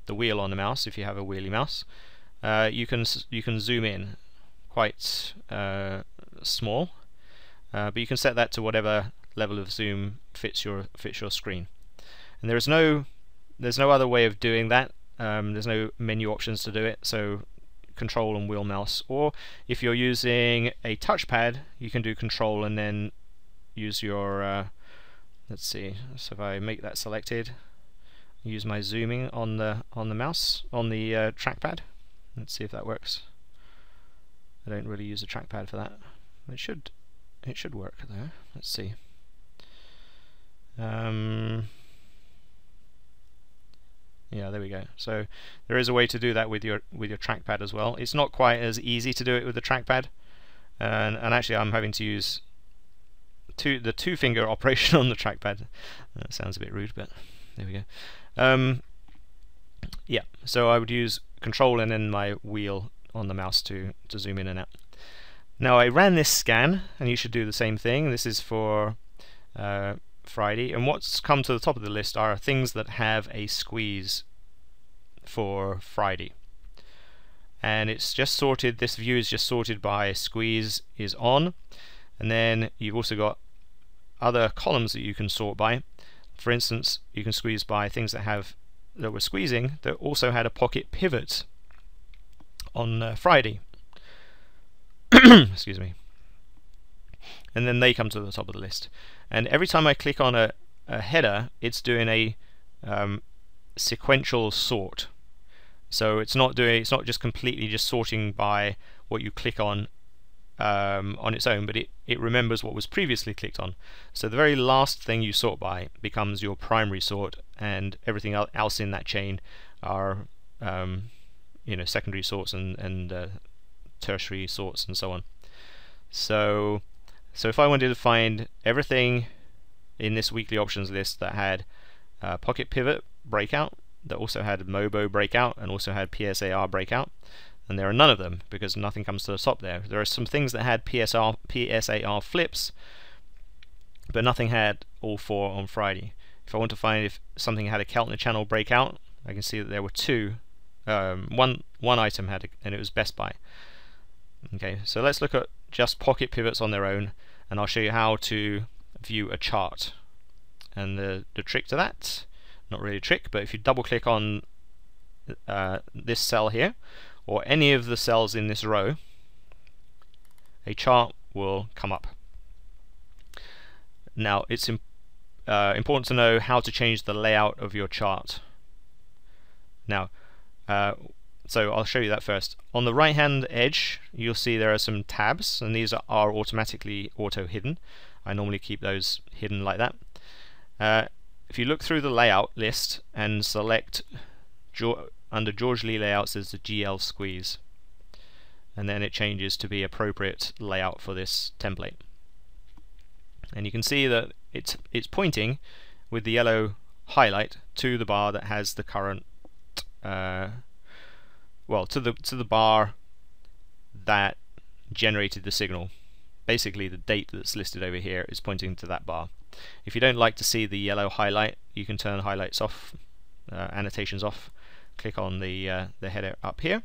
the wheel on the mouse, if you have a wheelie mouse, you can zoom in quite small, but you can set that to whatever level of zoom fits your screen. And there's no other way of doing that. There's no menu options to do it, so control and wheel mouse, or if you're using a touchpad, you can do control and then use your let's see, so if I make that selected, use my zooming on the mouse, on the trackpad. Let's see if that works. I don't really use a trackpad for that. It should work though. Let's see. Yeah, there we go. So there is a way to do that with your trackpad as well. It's not quite as easy to do it with the trackpad, and actually I'm having to use the two-finger operation on the trackpad. That sounds a bit rude, but there we go. Yeah, so I would use control and then my wheel on the mouse to zoom in and out. Now I ran this scan, and you should do the same thing. This is for Friday, and what's come to the top of the list are things that have a squeeze for Friday, and it's just sorted. This view is just sorted by squeeze is on, and then you've also got other columns that you can sort by. For instance, you can squeeze by things that were squeezing that also had a pocket pivot on Friday. Excuse me. And then they come to the top of the list. And every time I click on a header, it's doing a sequential sort. So it's not just completely just sorting by what you click on its own, but it remembers what was previously clicked on. So the very last thing you sort by becomes your primary sort, and everything else in that chain are secondary sorts and tertiary sorts and so on. So if I wanted to find everything in this weekly options list that had pocket pivot breakout, that also had Mobo breakout, and also had PSAR breakout, and there are none of them because nothing comes to the top there. There are some things that had PSAR flips, but nothing had all four on Friday. If I want to find if something had a Keltner channel breakout, I can see that there were two. One item had, and it was Best Buy. Okay, so let's look at just pocket pivots on their own, and I'll show you how to view a chart. And the trick to that, not really a trick, but if you double click on this cell here, or any of the cells in this row, a chart will come up. Now it's important to know how to change the layout of your chart. Now, so I'll show you that first. On the right hand edge you'll see there are some tabs, and these are automatically auto hidden. I normally keep those hidden like that. If you look through the layout list and select under George Lee layouts, there's the GL squeeze, and then it changes to be appropriate layout for this template. And you can see that it's pointing with the yellow highlight to the bar that has the current to the bar that generated the signal. Basically the date that's listed over here is pointing to that bar. If you don't like to see the yellow highlight, you can turn highlights off, annotations off, click on the header up here,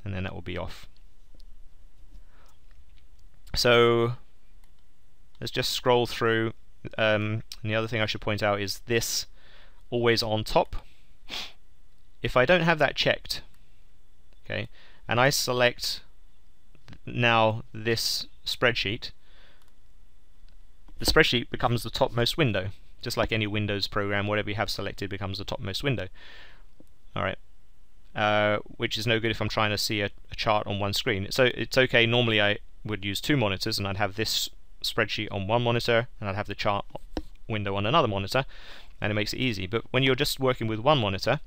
and then that will be off. So let's just scroll through. And the other thing I should point out is this always on top. If I don't have that checked, okay, and I select now this spreadsheet, the spreadsheet becomes the topmost window, just like any Windows program. Whatever you have selected becomes the topmost window. Alright, which is no good if I'm trying to see a chart on one screen. So it's okay, normally I would use two monitors and I'd have this spreadsheet on one monitor and I'd have the chart window on another monitor, and it makes it easy. But when you're just working with one monitor,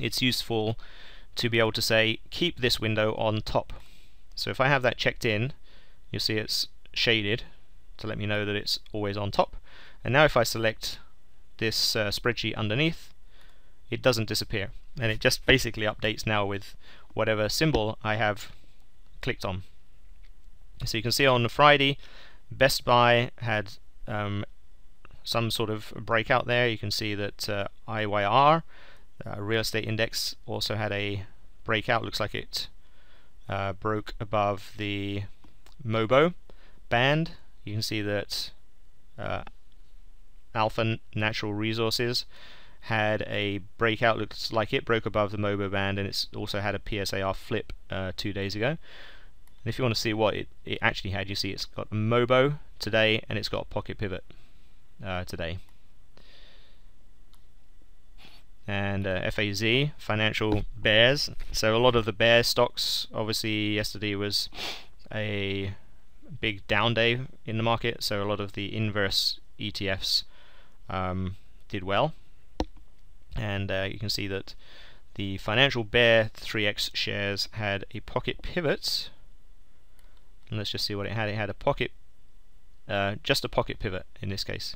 it's useful to be able to say keep this window on top. So if I have that checked in, you'll see it's shaded to let me know that it's always on top. And now if I select this spreadsheet underneath, it doesn't disappear, and it just basically updates now with whatever symbol I have clicked on. So you can see on Friday, Best Buy had some sort of breakout there. You can see that IYR, Real Estate Index, also had a breakout. Looks like it broke above the MOBO band. You can see that Alpha Natural Resources had a breakout. Looks like it broke above the MOBO band, and it's also had a PSAR flip 2 days ago. And if you want to see what it actually had, you see it's got a MOBO today and it's got a pocket pivot today. And FAZ, Financial Bears. So a lot of the bear stocks, obviously yesterday was a big down day in the market, so a lot of the inverse ETFs did well. And you can see that the Financial Bear 3X shares had a pocket pivot. And let's just see what it had. It had a pocket, just a pocket pivot in this case.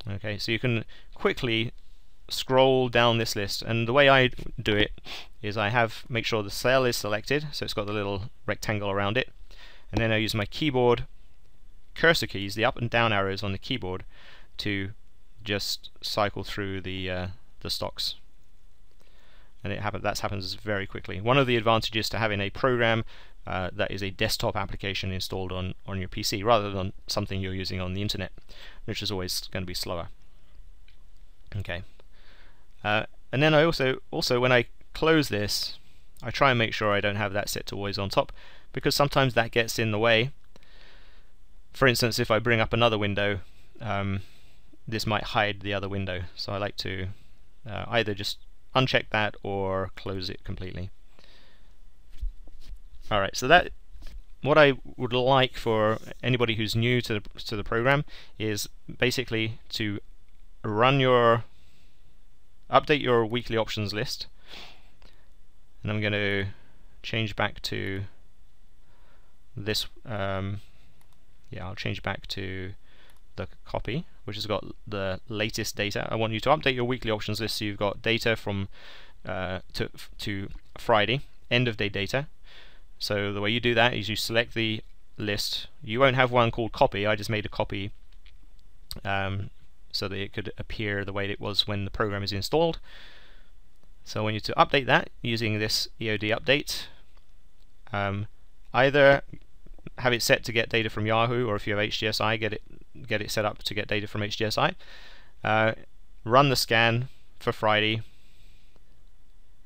Okay, so you can quickly scroll down this list, and the way I do it is I make sure the cell is selected, so it's got the little rectangle around it, and then I use my keyboard cursor keys, the up and down arrows on the keyboard, to just cycle through the stocks. And that happens very quickly. One of the advantages to having a program that is a desktop application installed on your PC rather than something you're using on the internet, which is always going to be slower. Okay. And then I also when I close this, I try and make sure I don't have that set to always on top, because sometimes that gets in the way. For instance, if I bring up another window, this might hide the other window, so I like to either just uncheck that or close it completely. Alright, so that what I would like for anybody who's new to the program is basically to update your weekly options list. And I'm going to change back to this. I'll change back to the copy, which has got the latest data. I want you to update your weekly options list so you've got data from to Friday, end of day data. So the way you do that is you select the list. You won't have one called copy. I just made a copy so that it could appear the way it was when the program is installed. So I want you to update that using this EOD update. Either have it set to get data from Yahoo, or if you have HDSI, get it set up to get data from HDSI. Run the scan for Friday.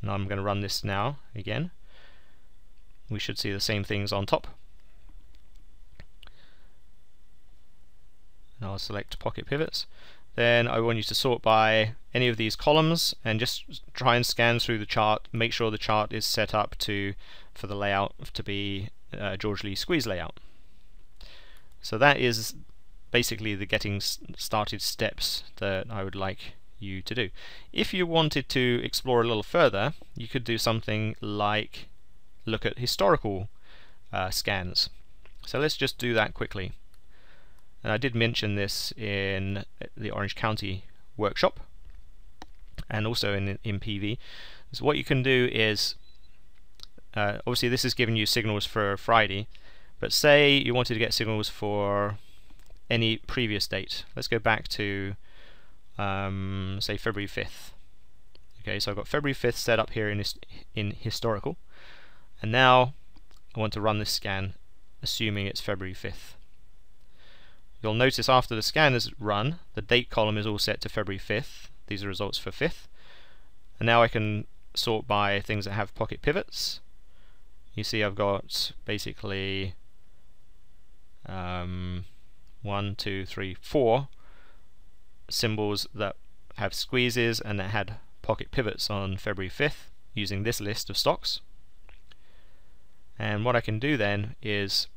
And I'm going to run this now again. We should see the same things on top. And I'll select pocket pivots. Then I want you to sort by any of these columns and just try and scan through the chart. Make sure the chart is set up for the layout to be George Lee squeeze layout. So that is basically the getting started steps that I would like you to do. If you wanted to explore a little further, you could do something like look at historical scans. So let's just do that quickly. And I did mention this in the Orange County workshop and also in PV. So what you can do is, obviously this is giving you signals for Friday, but say you wanted to get signals for any previous date. Let's go back to say February 5th. Okay, so I've got February 5th set up here in historical, and now I want to run this scan assuming it's February 5th. You'll notice after the scan is run, the date column is all set to February 5th. These are results for 5th. And now I can sort by things that have pocket pivots. You see I've got basically 1, 2, 3, 4 symbols that have squeezes and that had pocket pivots on February 5th using this list of stocks. And what I can do then is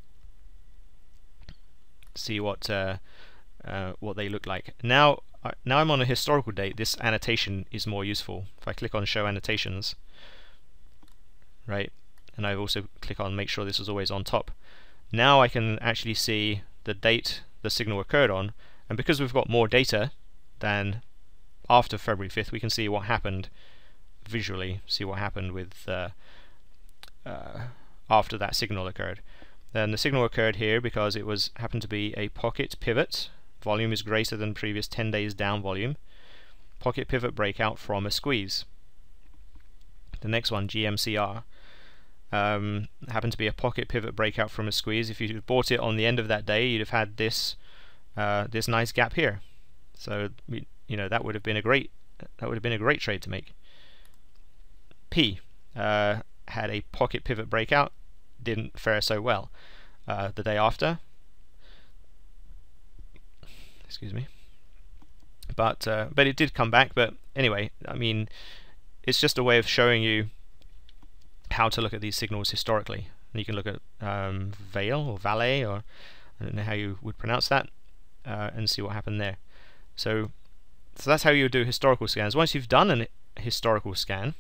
see what they look like. Now I'm on a historical date. This annotation is more useful. If I click on Show Annotations, right, and I also click on Make sure this is always on top. Now I can actually see the date the signal occurred on, and because we've got more data than after February 5th, we can see what happened visually. See what happened with after that signal occurred. Then the signal occurred here because it happened to be a pocket pivot. Volume is greater than previous 10 days down volume. Pocket pivot breakout from a squeeze. The next one, GMCR, happened to be a pocket pivot breakout from a squeeze. If you bought it on the end of that day, you'd have had this this nice gap here. So that would have been a great trade to make. P had a pocket pivot breakout. Didn't fare so well the day after. Excuse me. But it did come back. But anyway, I mean, it's just a way of showing you how to look at these signals historically. And you can look at Vale or Valet, or I don't know how you would pronounce that, and see what happened there. So that's how you would do historical scans. Once you've done a historical scan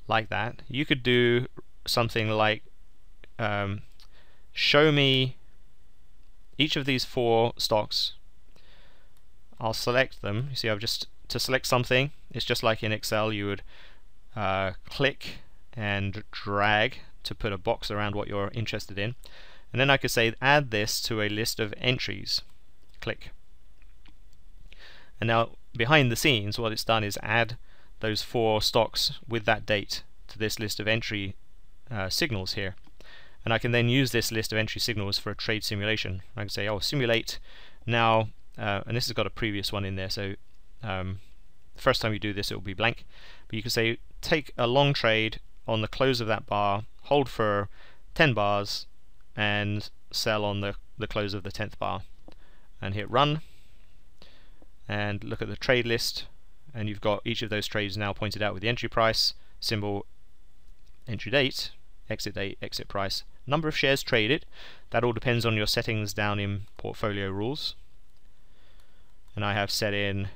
like that, you could do something like show me each of these 4 stocks. I'll select them. You see, to select something, it's just like in Excel. You would click and drag to put a box around what you're interested in, and then I could say add this to a list of entries. Click. And now behind the scenes, what it's done is add those 4 stocks with that date to this list of entry signals here, and I can then use this list of entry signals for a trade simulation. I can say, oh, simulate now, and this has got a previous one in there, so the first time you do this it will be blank, but you can say take a long trade on the close of that bar, hold for 10 bars, and sell on the close of the 10th bar, and hit run, and look at the trade list, and you've got each of those trades now pointed out with the entry price, symbol, entry date, exit price, number of shares traded. That all depends on your settings down in portfolio rules, and I have set in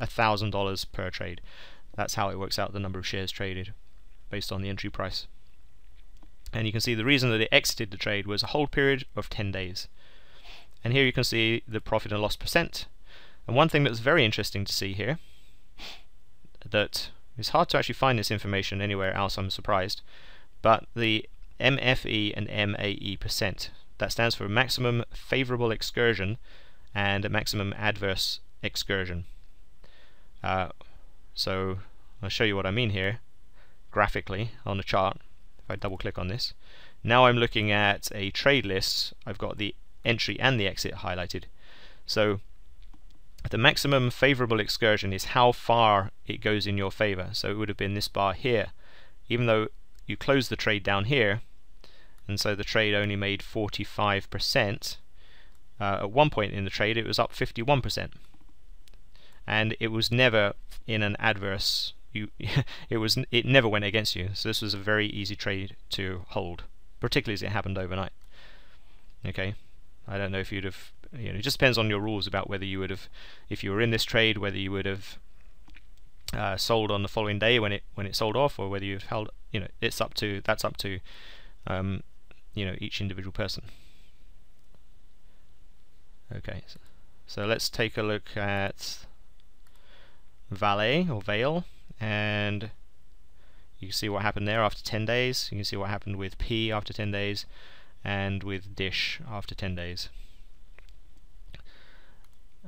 $1,000 per trade. That's how it works out the number of shares traded based on the entry price. And you can see the reason that it exited the trade was a hold period of 10 days. And here you can see the profit and loss percent. And one thing that's very interesting to see here, that it's hard to actually find this information anywhere else, I'm surprised, but the MFE and MAE percent, that stands for maximum favorable excursion and a maximum adverse excursion. So I'll show you what I mean here graphically on the chart. If I double click on this, now I'm looking at a trade list. I've got the entry and the exit highlighted. So the maximum favorable excursion is how far it goes in your favor. So it would have been this bar here, even though you closed the trade down here, and so the trade only made 45%. At one point in the trade it was up 51%, and it was never in an adverse, it never went against you. So this was a very easy trade to hold, particularly as it happened overnight. Okay, I don't know if you'd have, it just depends on your rules about whether you would have, if you were in this trade, whether you would have sold on the following day when it sold off, or whether you've held. That's up to each individual person. Okay, so let's take a look at Valet or Vale, and you can see what happened there after 10 days. You can see what happened with P after 10 days, and with Dish after 10 days.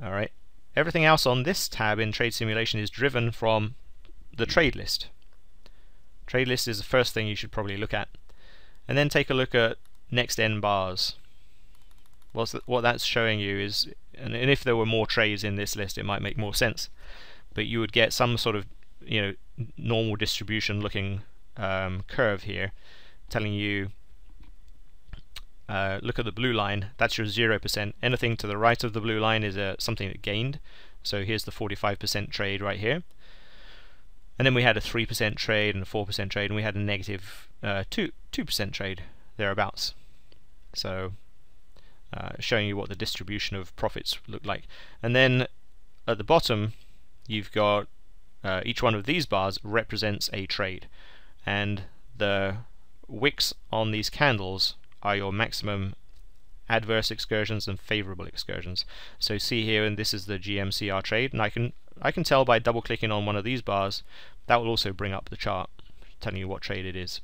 Alright, everything else on this tab in Trade Simulation is driven from the trade list. Trade list is the first thing you should probably look at. And then take a look at next n bars. What that's showing you is, and if there were more trades in this list, it might make more sense. But you would get some sort of, normal distribution looking curve here, telling you, look at the blue line. That's your 0%. Anything to the right of the blue line is something that gained. So here's the 45% trade right here. And then we had a 3% trade and a 4% trade, and we had a negative 2% trade thereabouts. So showing you what the distribution of profits look like. And then at the bottom you've got each one of these bars represents a trade, and the wicks on these candles are your maximum adverse excursions and favorable excursions. So see here, and this is the GMCR trade, and I can tell by double clicking on one of these bars. That will also bring up the chart telling you what trade it is.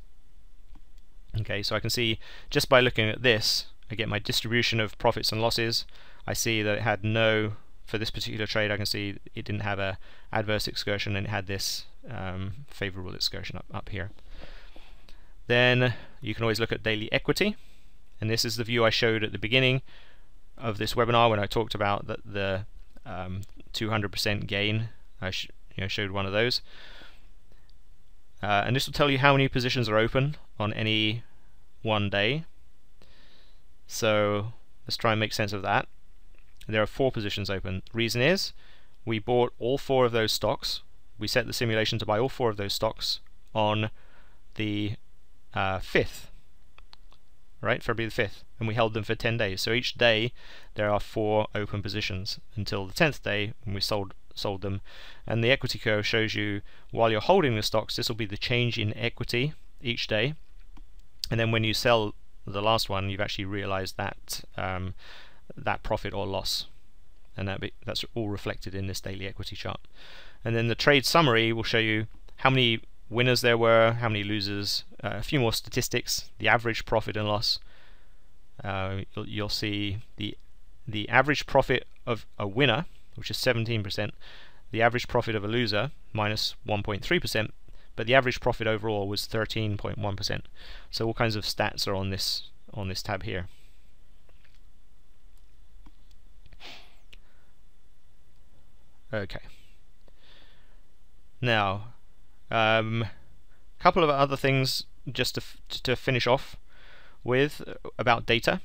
Okay, so I can see just by looking at this, I get my distribution of profits and losses. I see that it had no, for this particular trade I can see it didn't have a adverse excursion, and it had this favorable excursion up here. Then you can always look at daily equity, and this is the view I showed at the beginning of this webinar when I talked about the 200% gain. I showed one of those, and this will tell you how many positions are open on any one day. So let's try and make sense of that. There are 4 positions open. Reason is we bought all 4 of those stocks. We set the simulation to buy all 4 of those stocks on the 5th, right, February the 5th, and we held them for 10 days. So each day there are 4 open positions until the 10th day when we sold them. And the equity curve shows you, while you're holding the stocks, this will be the change in equity each day, and then when you sell the last one, you've actually realized that that profit or loss, and that's all reflected in this daily equity chart. And then the trade summary will show you how many winners there were, how many losers, a few more statistics, the average profit and loss. You'll see the average profit of a winner, which is 17%, the average profit of a loser, minus 1.3%, but the average profit overall was 13.1%. So all kinds of stats are on this tab here. Okay. Now, couple of other things just to finish off with about data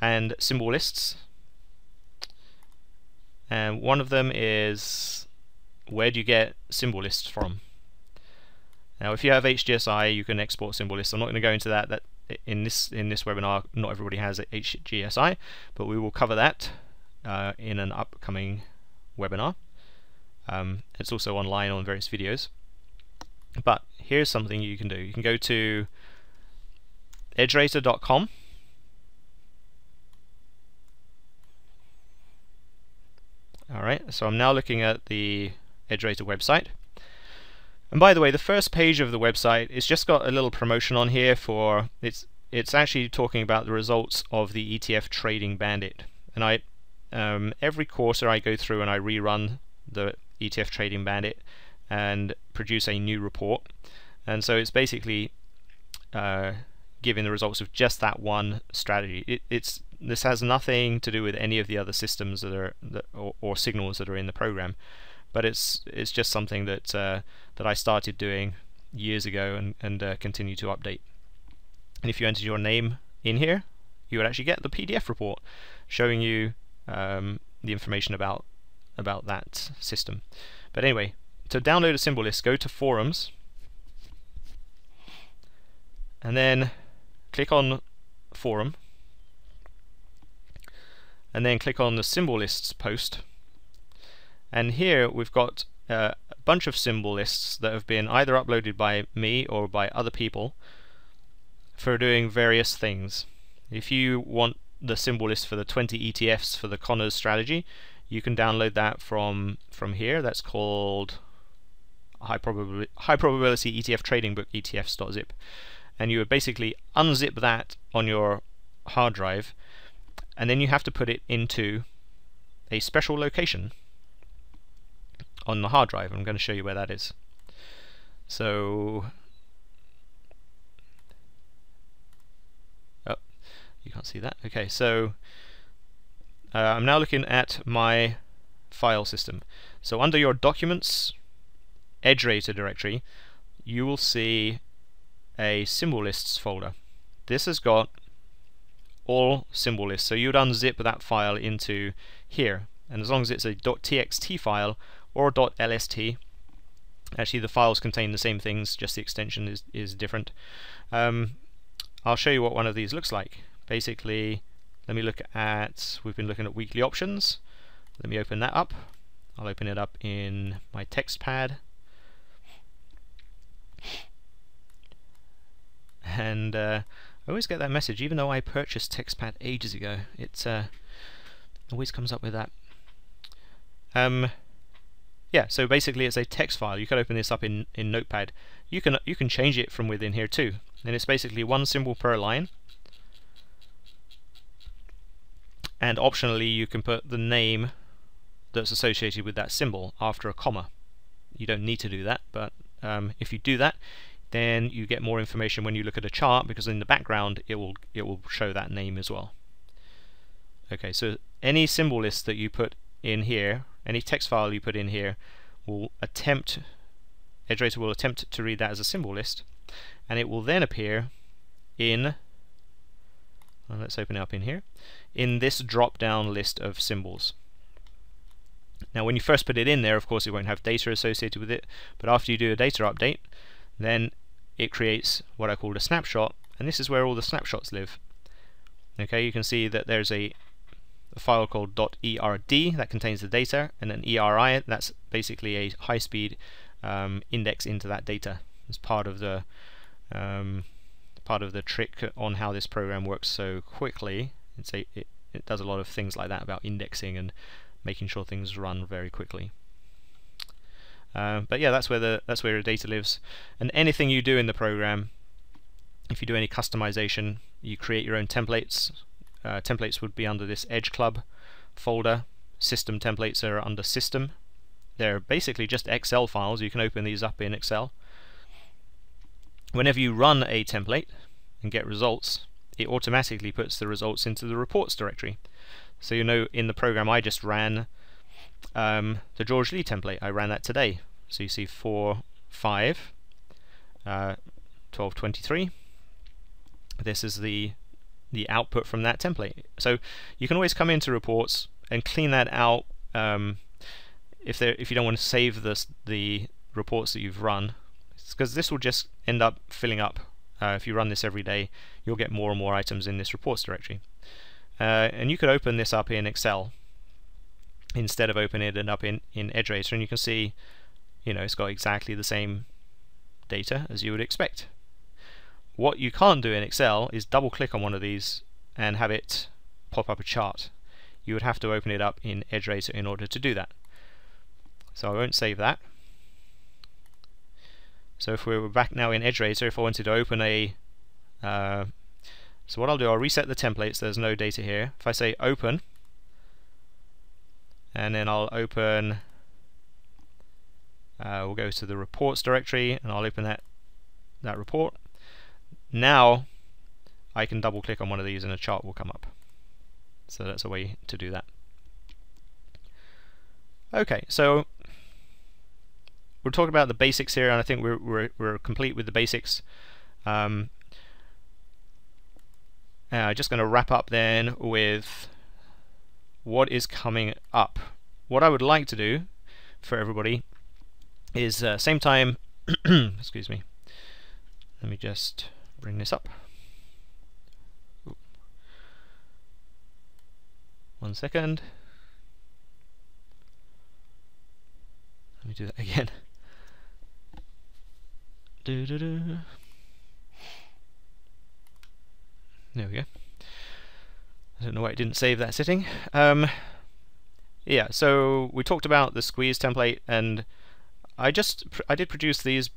and symbol lists. And one of them is, where do you get symbol lists from? Now, if you have HGSI, you can export symbol lists. I'm not going to go into that. In this webinar, not everybody has HGSI, but we will cover that in an upcoming webinar. It's also online on various videos. But here's something you can do. You can go to EdgeRater.com. Alright, so I'm now looking at the EdgeRater website. And by the way, the first page of the website is just got a little promotion on here for it's actually talking about the results of the ETF Trading Bandit. And every quarter I go through and I rerun the ETF Trading Bandit and produce a new report. And so it's basically giving the results of just that one strategy. This has nothing to do with any of the other systems that are or signals that are in the program, but it's just something that that I started doing years ago and continue to update. And if you entered your name in here, you would actually get the PDF report showing you the information about that system. But anyway, to download a symbol list, go to Forums, and then click on Forum, and then click on the symbol lists post. And here we've got a bunch of symbol lists that have been either uploaded by me or by other people for doing various things. If you want the symbol list for the 20 ETFs for the Connors strategy, you can download that from here. That's called High Probability ETF Trading Book, ETFs.zip. And you would basically unzip that on your hard drive, and then you have to put it into a special location on the hard drive. I'm going to show you where that is. So, oh, you can't see that. Okay, so I'm now looking at my file system. So under your Documents EdgeRater directory, you will see a symbol lists folder. This has got all symbol lists, so you'd unzip that file into here, and as long as it's a .txt file or .lst, actually the files contain the same things, just the extension is different. I'll show you what one of these looks like. Basically, let me look at, we've been looking at weekly options. Let me open that up. I'll open it up in my text pad. And I always get that message, even though I purchased TextPad ages ago. It always comes up with that. Yeah, so basically it's a text file. You can open this up in Notepad. You can change it from within here too. And it's basically one symbol per line. And optionally you can put the name that's associated with that symbol after a comma. You don't need to do that, but if you do that, then you get more information when you look at a chart, because in the background it will show that name as well. Okay, so any symbol list that you put in here, any text file you put in here, EdgeRater will attempt to read that as a symbol list, and it will then appear in, well, let's open it up in here, in this drop-down list of symbols. Now when you first put it in there, of course it won't have data associated with it, but after you do a data update, then it creates what I call a snapshot, and this is where all the snapshots live. Okay, you can see that there's a file called .erd that contains the data, and an ERI, that's basically a high-speed index into that data. It's part of the trick on how this program works so quickly. It does a lot of things like that about indexing and making sure things run very quickly. But yeah, that's where your data lives. And anything you do in the program, if you do any customization, you create your own templates. Templates would be under this Edge Club folder. System templates are under System. They're basically just Excel files. You can open these up in Excel. Whenever you run a template and get results, it automatically puts the results into the reports directory. So you know, in the program I just ran the George Lee template. I ran that today. So you see 4/5, 12/23. This is the output from that template. So you can always come into reports and clean that out if you don't want to save the reports that you've run, because this will just end up filling up. If you run this every day, you'll get more and more items in this reports directory. And you could open this up in Excel instead of opening it up in EdgeRater, and you can see, you know, it's got exactly the same data as you would expect. What you can't do in Excel is double click on one of these and have it pop up a chart. You would have to open it up in EdgeRater in order to do that. So I won't save that. So if we were back now in EdgeRater, if I wanted to open a so what I'll do, I'll reset the templates. There's no data here. If I say open, and then I'll open, we'll go to the reports directory, and I'll open that report. Now I can double click on one of these and a chart will come up. So that's a way to do that. Okay, so we'll talk about the basics here, and I think we're complete with the basics. Just going to wrap up then with what is coming up. What I would like to do for everybody is same time excuse me, let me just bring this up. Ooh. 1 second. Let me do that again. There we go. I don't know why it didn't save that setting. Yeah, so we talked about the squeeze template, and I did produce these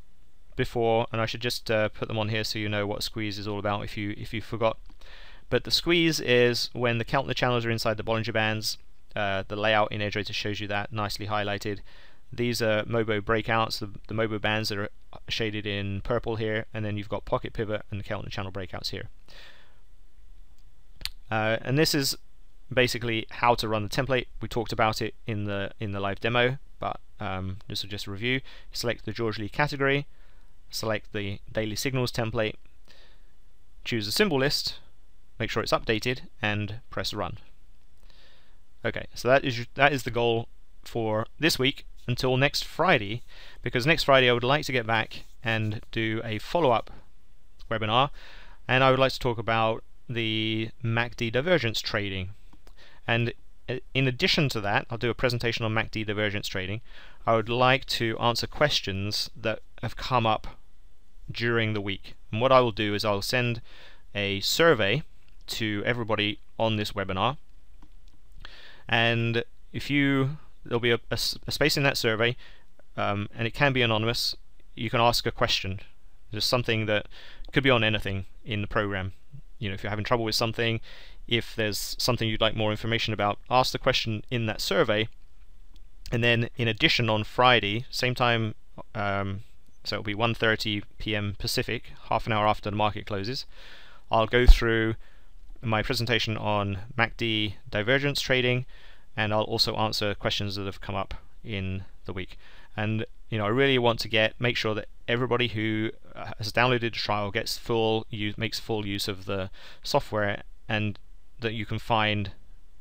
before, and I should just put them on here so you know what squeeze is all about if you forgot. But the squeeze is when the count the channels are inside the Bollinger Bands. The layout in EdgeRater shows you that nicely highlighted. these are MOBO breakouts, the MOBO bands that are shaded in purple here, and then you've got pocket pivot and Keltner channel breakouts here. And this is basically how to run the template. We talked about it in the live demo, but this is just a review. Select the George Lee category, select the daily signals template, choose a symbol list, make sure it's updated, and press run. Okay, so that is the goal for this week until next Friday, because next Friday I would like to get back and do a follow-up webinar, and I would like to talk about the MACD divergence trading. And in addition to that, I'll do a presentation on MACD divergence trading. I would like to answer questions that have come up during the week. And what I will do is I'll send a survey to everybody on this webinar, and there'll be a space in that survey, and it can be anonymous. You can ask a question, just something that could be on anything in the program. You know, if you're having trouble with something, if there's something you'd like more information about, ask the question in that survey. And then in addition, on Friday, same time, so it'll be 1:30 p.m. Pacific, half an hour after the market closes, I'll go through my presentation on MACD divergence trading, and I'll also answer questions that have come up in the week. And you know, I really want to make sure that everybody who has downloaded the trial makes full use of the software, and that you can find,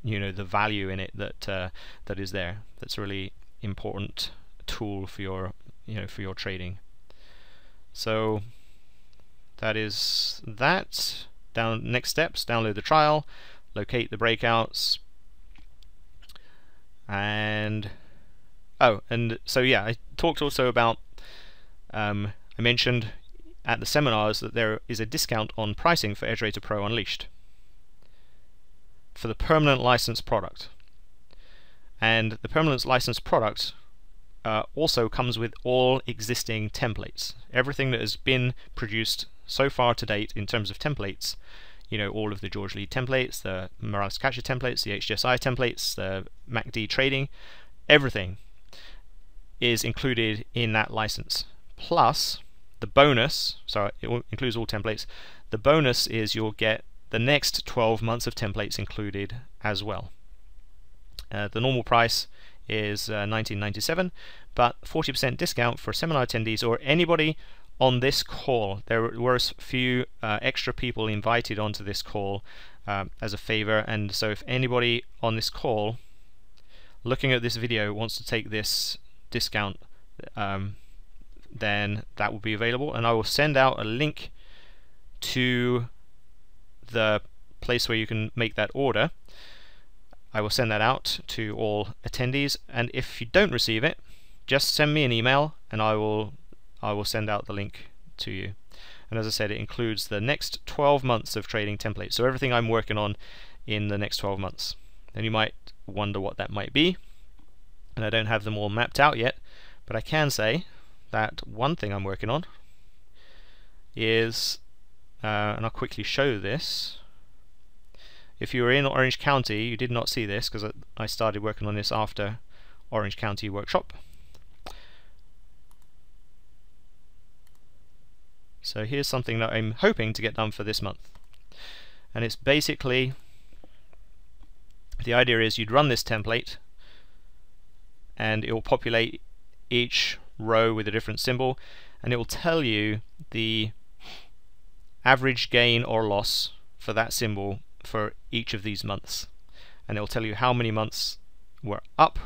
you know, the value in it that is there. That's a really important tool for your trading. So that is that. Next steps: download the trial, locate the breakouts, and so yeah, I talked also about I mentioned at the seminars that there is a discount on pricing for EdgeRater Pro Unleashed for the permanent license product, and the permanent license product also comes with all existing templates. Everything that has been produced so far to date in terms of templates, you know, all of the George Lee templates, the Morales-Katcher templates, the HGSI templates, the MACD trading, everything is included in that license. Plus the bonus, so it includes all templates, the bonus is you'll get the next 12 months of templates included as well. The normal price is $19.97, but 40% discount for seminar attendees or anybody on this call. There were a few extra people invited onto this call as a favor, and so if anybody on this call looking at this video wants to take this discount, then that will be available, and I will send out a link to the place where you can make that order. I will send that out to all attendees, and if you don't receive it, just send me an email and I will send out the link to you. And as I said, it includes the next 12 months of trading templates, so everything I'm working on in the next 12 months. And you might wonder what that might be, and I don't have them all mapped out yet, but I can say that one thing I'm working on is, and I'll quickly show this. If you were in Orange County, you did not see this because I started working on this after Orange County workshop. So here's something that I'm hoping to get done for this month, and it's basically, the idea is you'd run this template and it will populate each row with a different symbol, and it will tell you the average gain or loss for that symbol for each of these months, and it will tell you how many months were up,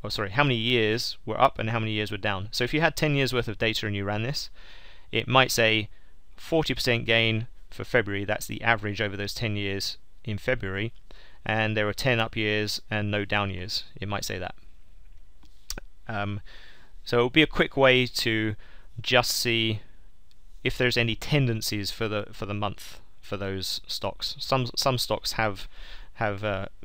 or sorry, how many years were up and how many years were down. So if you had 10 years worth of data and you ran this, it might say 40% gain for February, that's the average over those 10 years in February, and there were 10 up years and no down years. It might say that. So it will be a quick way to just see if there's any tendencies for the month for those stocks. Some stocks have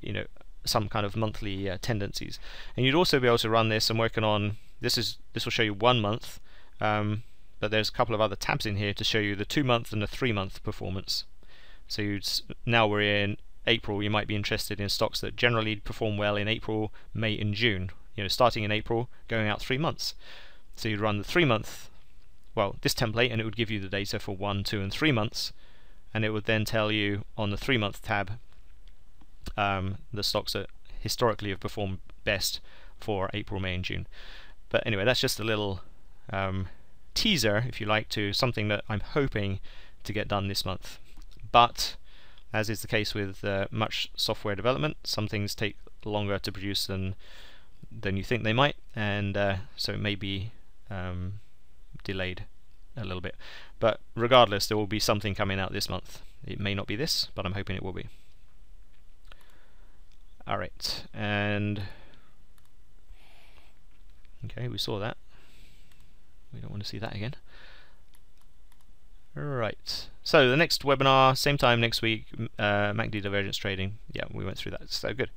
you know, some kind of monthly tendencies, and you'd also be able to run this. I'm working on this will show you 1 month, but there's a couple of other tabs in here to show you the 2-month and the 3-month performance. So now we're in April, you might be interested in stocks that generally perform well in April, May and June. starting in April, going out 3 months. So you'd run the 3-month, this template, and it would give you the data for 1, 2, and 3 months, and it would then tell you on the 3-month tab the stocks that historically have performed best for April, May, and June. But anyway, that's just a little teaser, if you like, to something that I'm hoping to get done this month. But as is the case with much software development, some things take longer to produce than you think they might, and so it may be delayed a little bit. But regardless, there will be something coming out this month. It may not be this, but I'm hoping it will be. Alright, and okay, we saw that. We don't want to see that again. Right, so the next webinar, same time next week, MACD divergence trading. Yeah, we went through that, so good.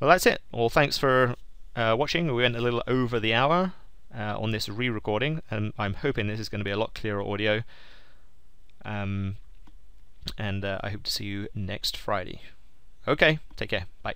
Well, that's it. Well, thanks for watching. We went a little over the hour on this re-recording, and I'm hoping this is going to be a lot clearer audio. And I hope to see you next Friday. Okay, take care. Bye.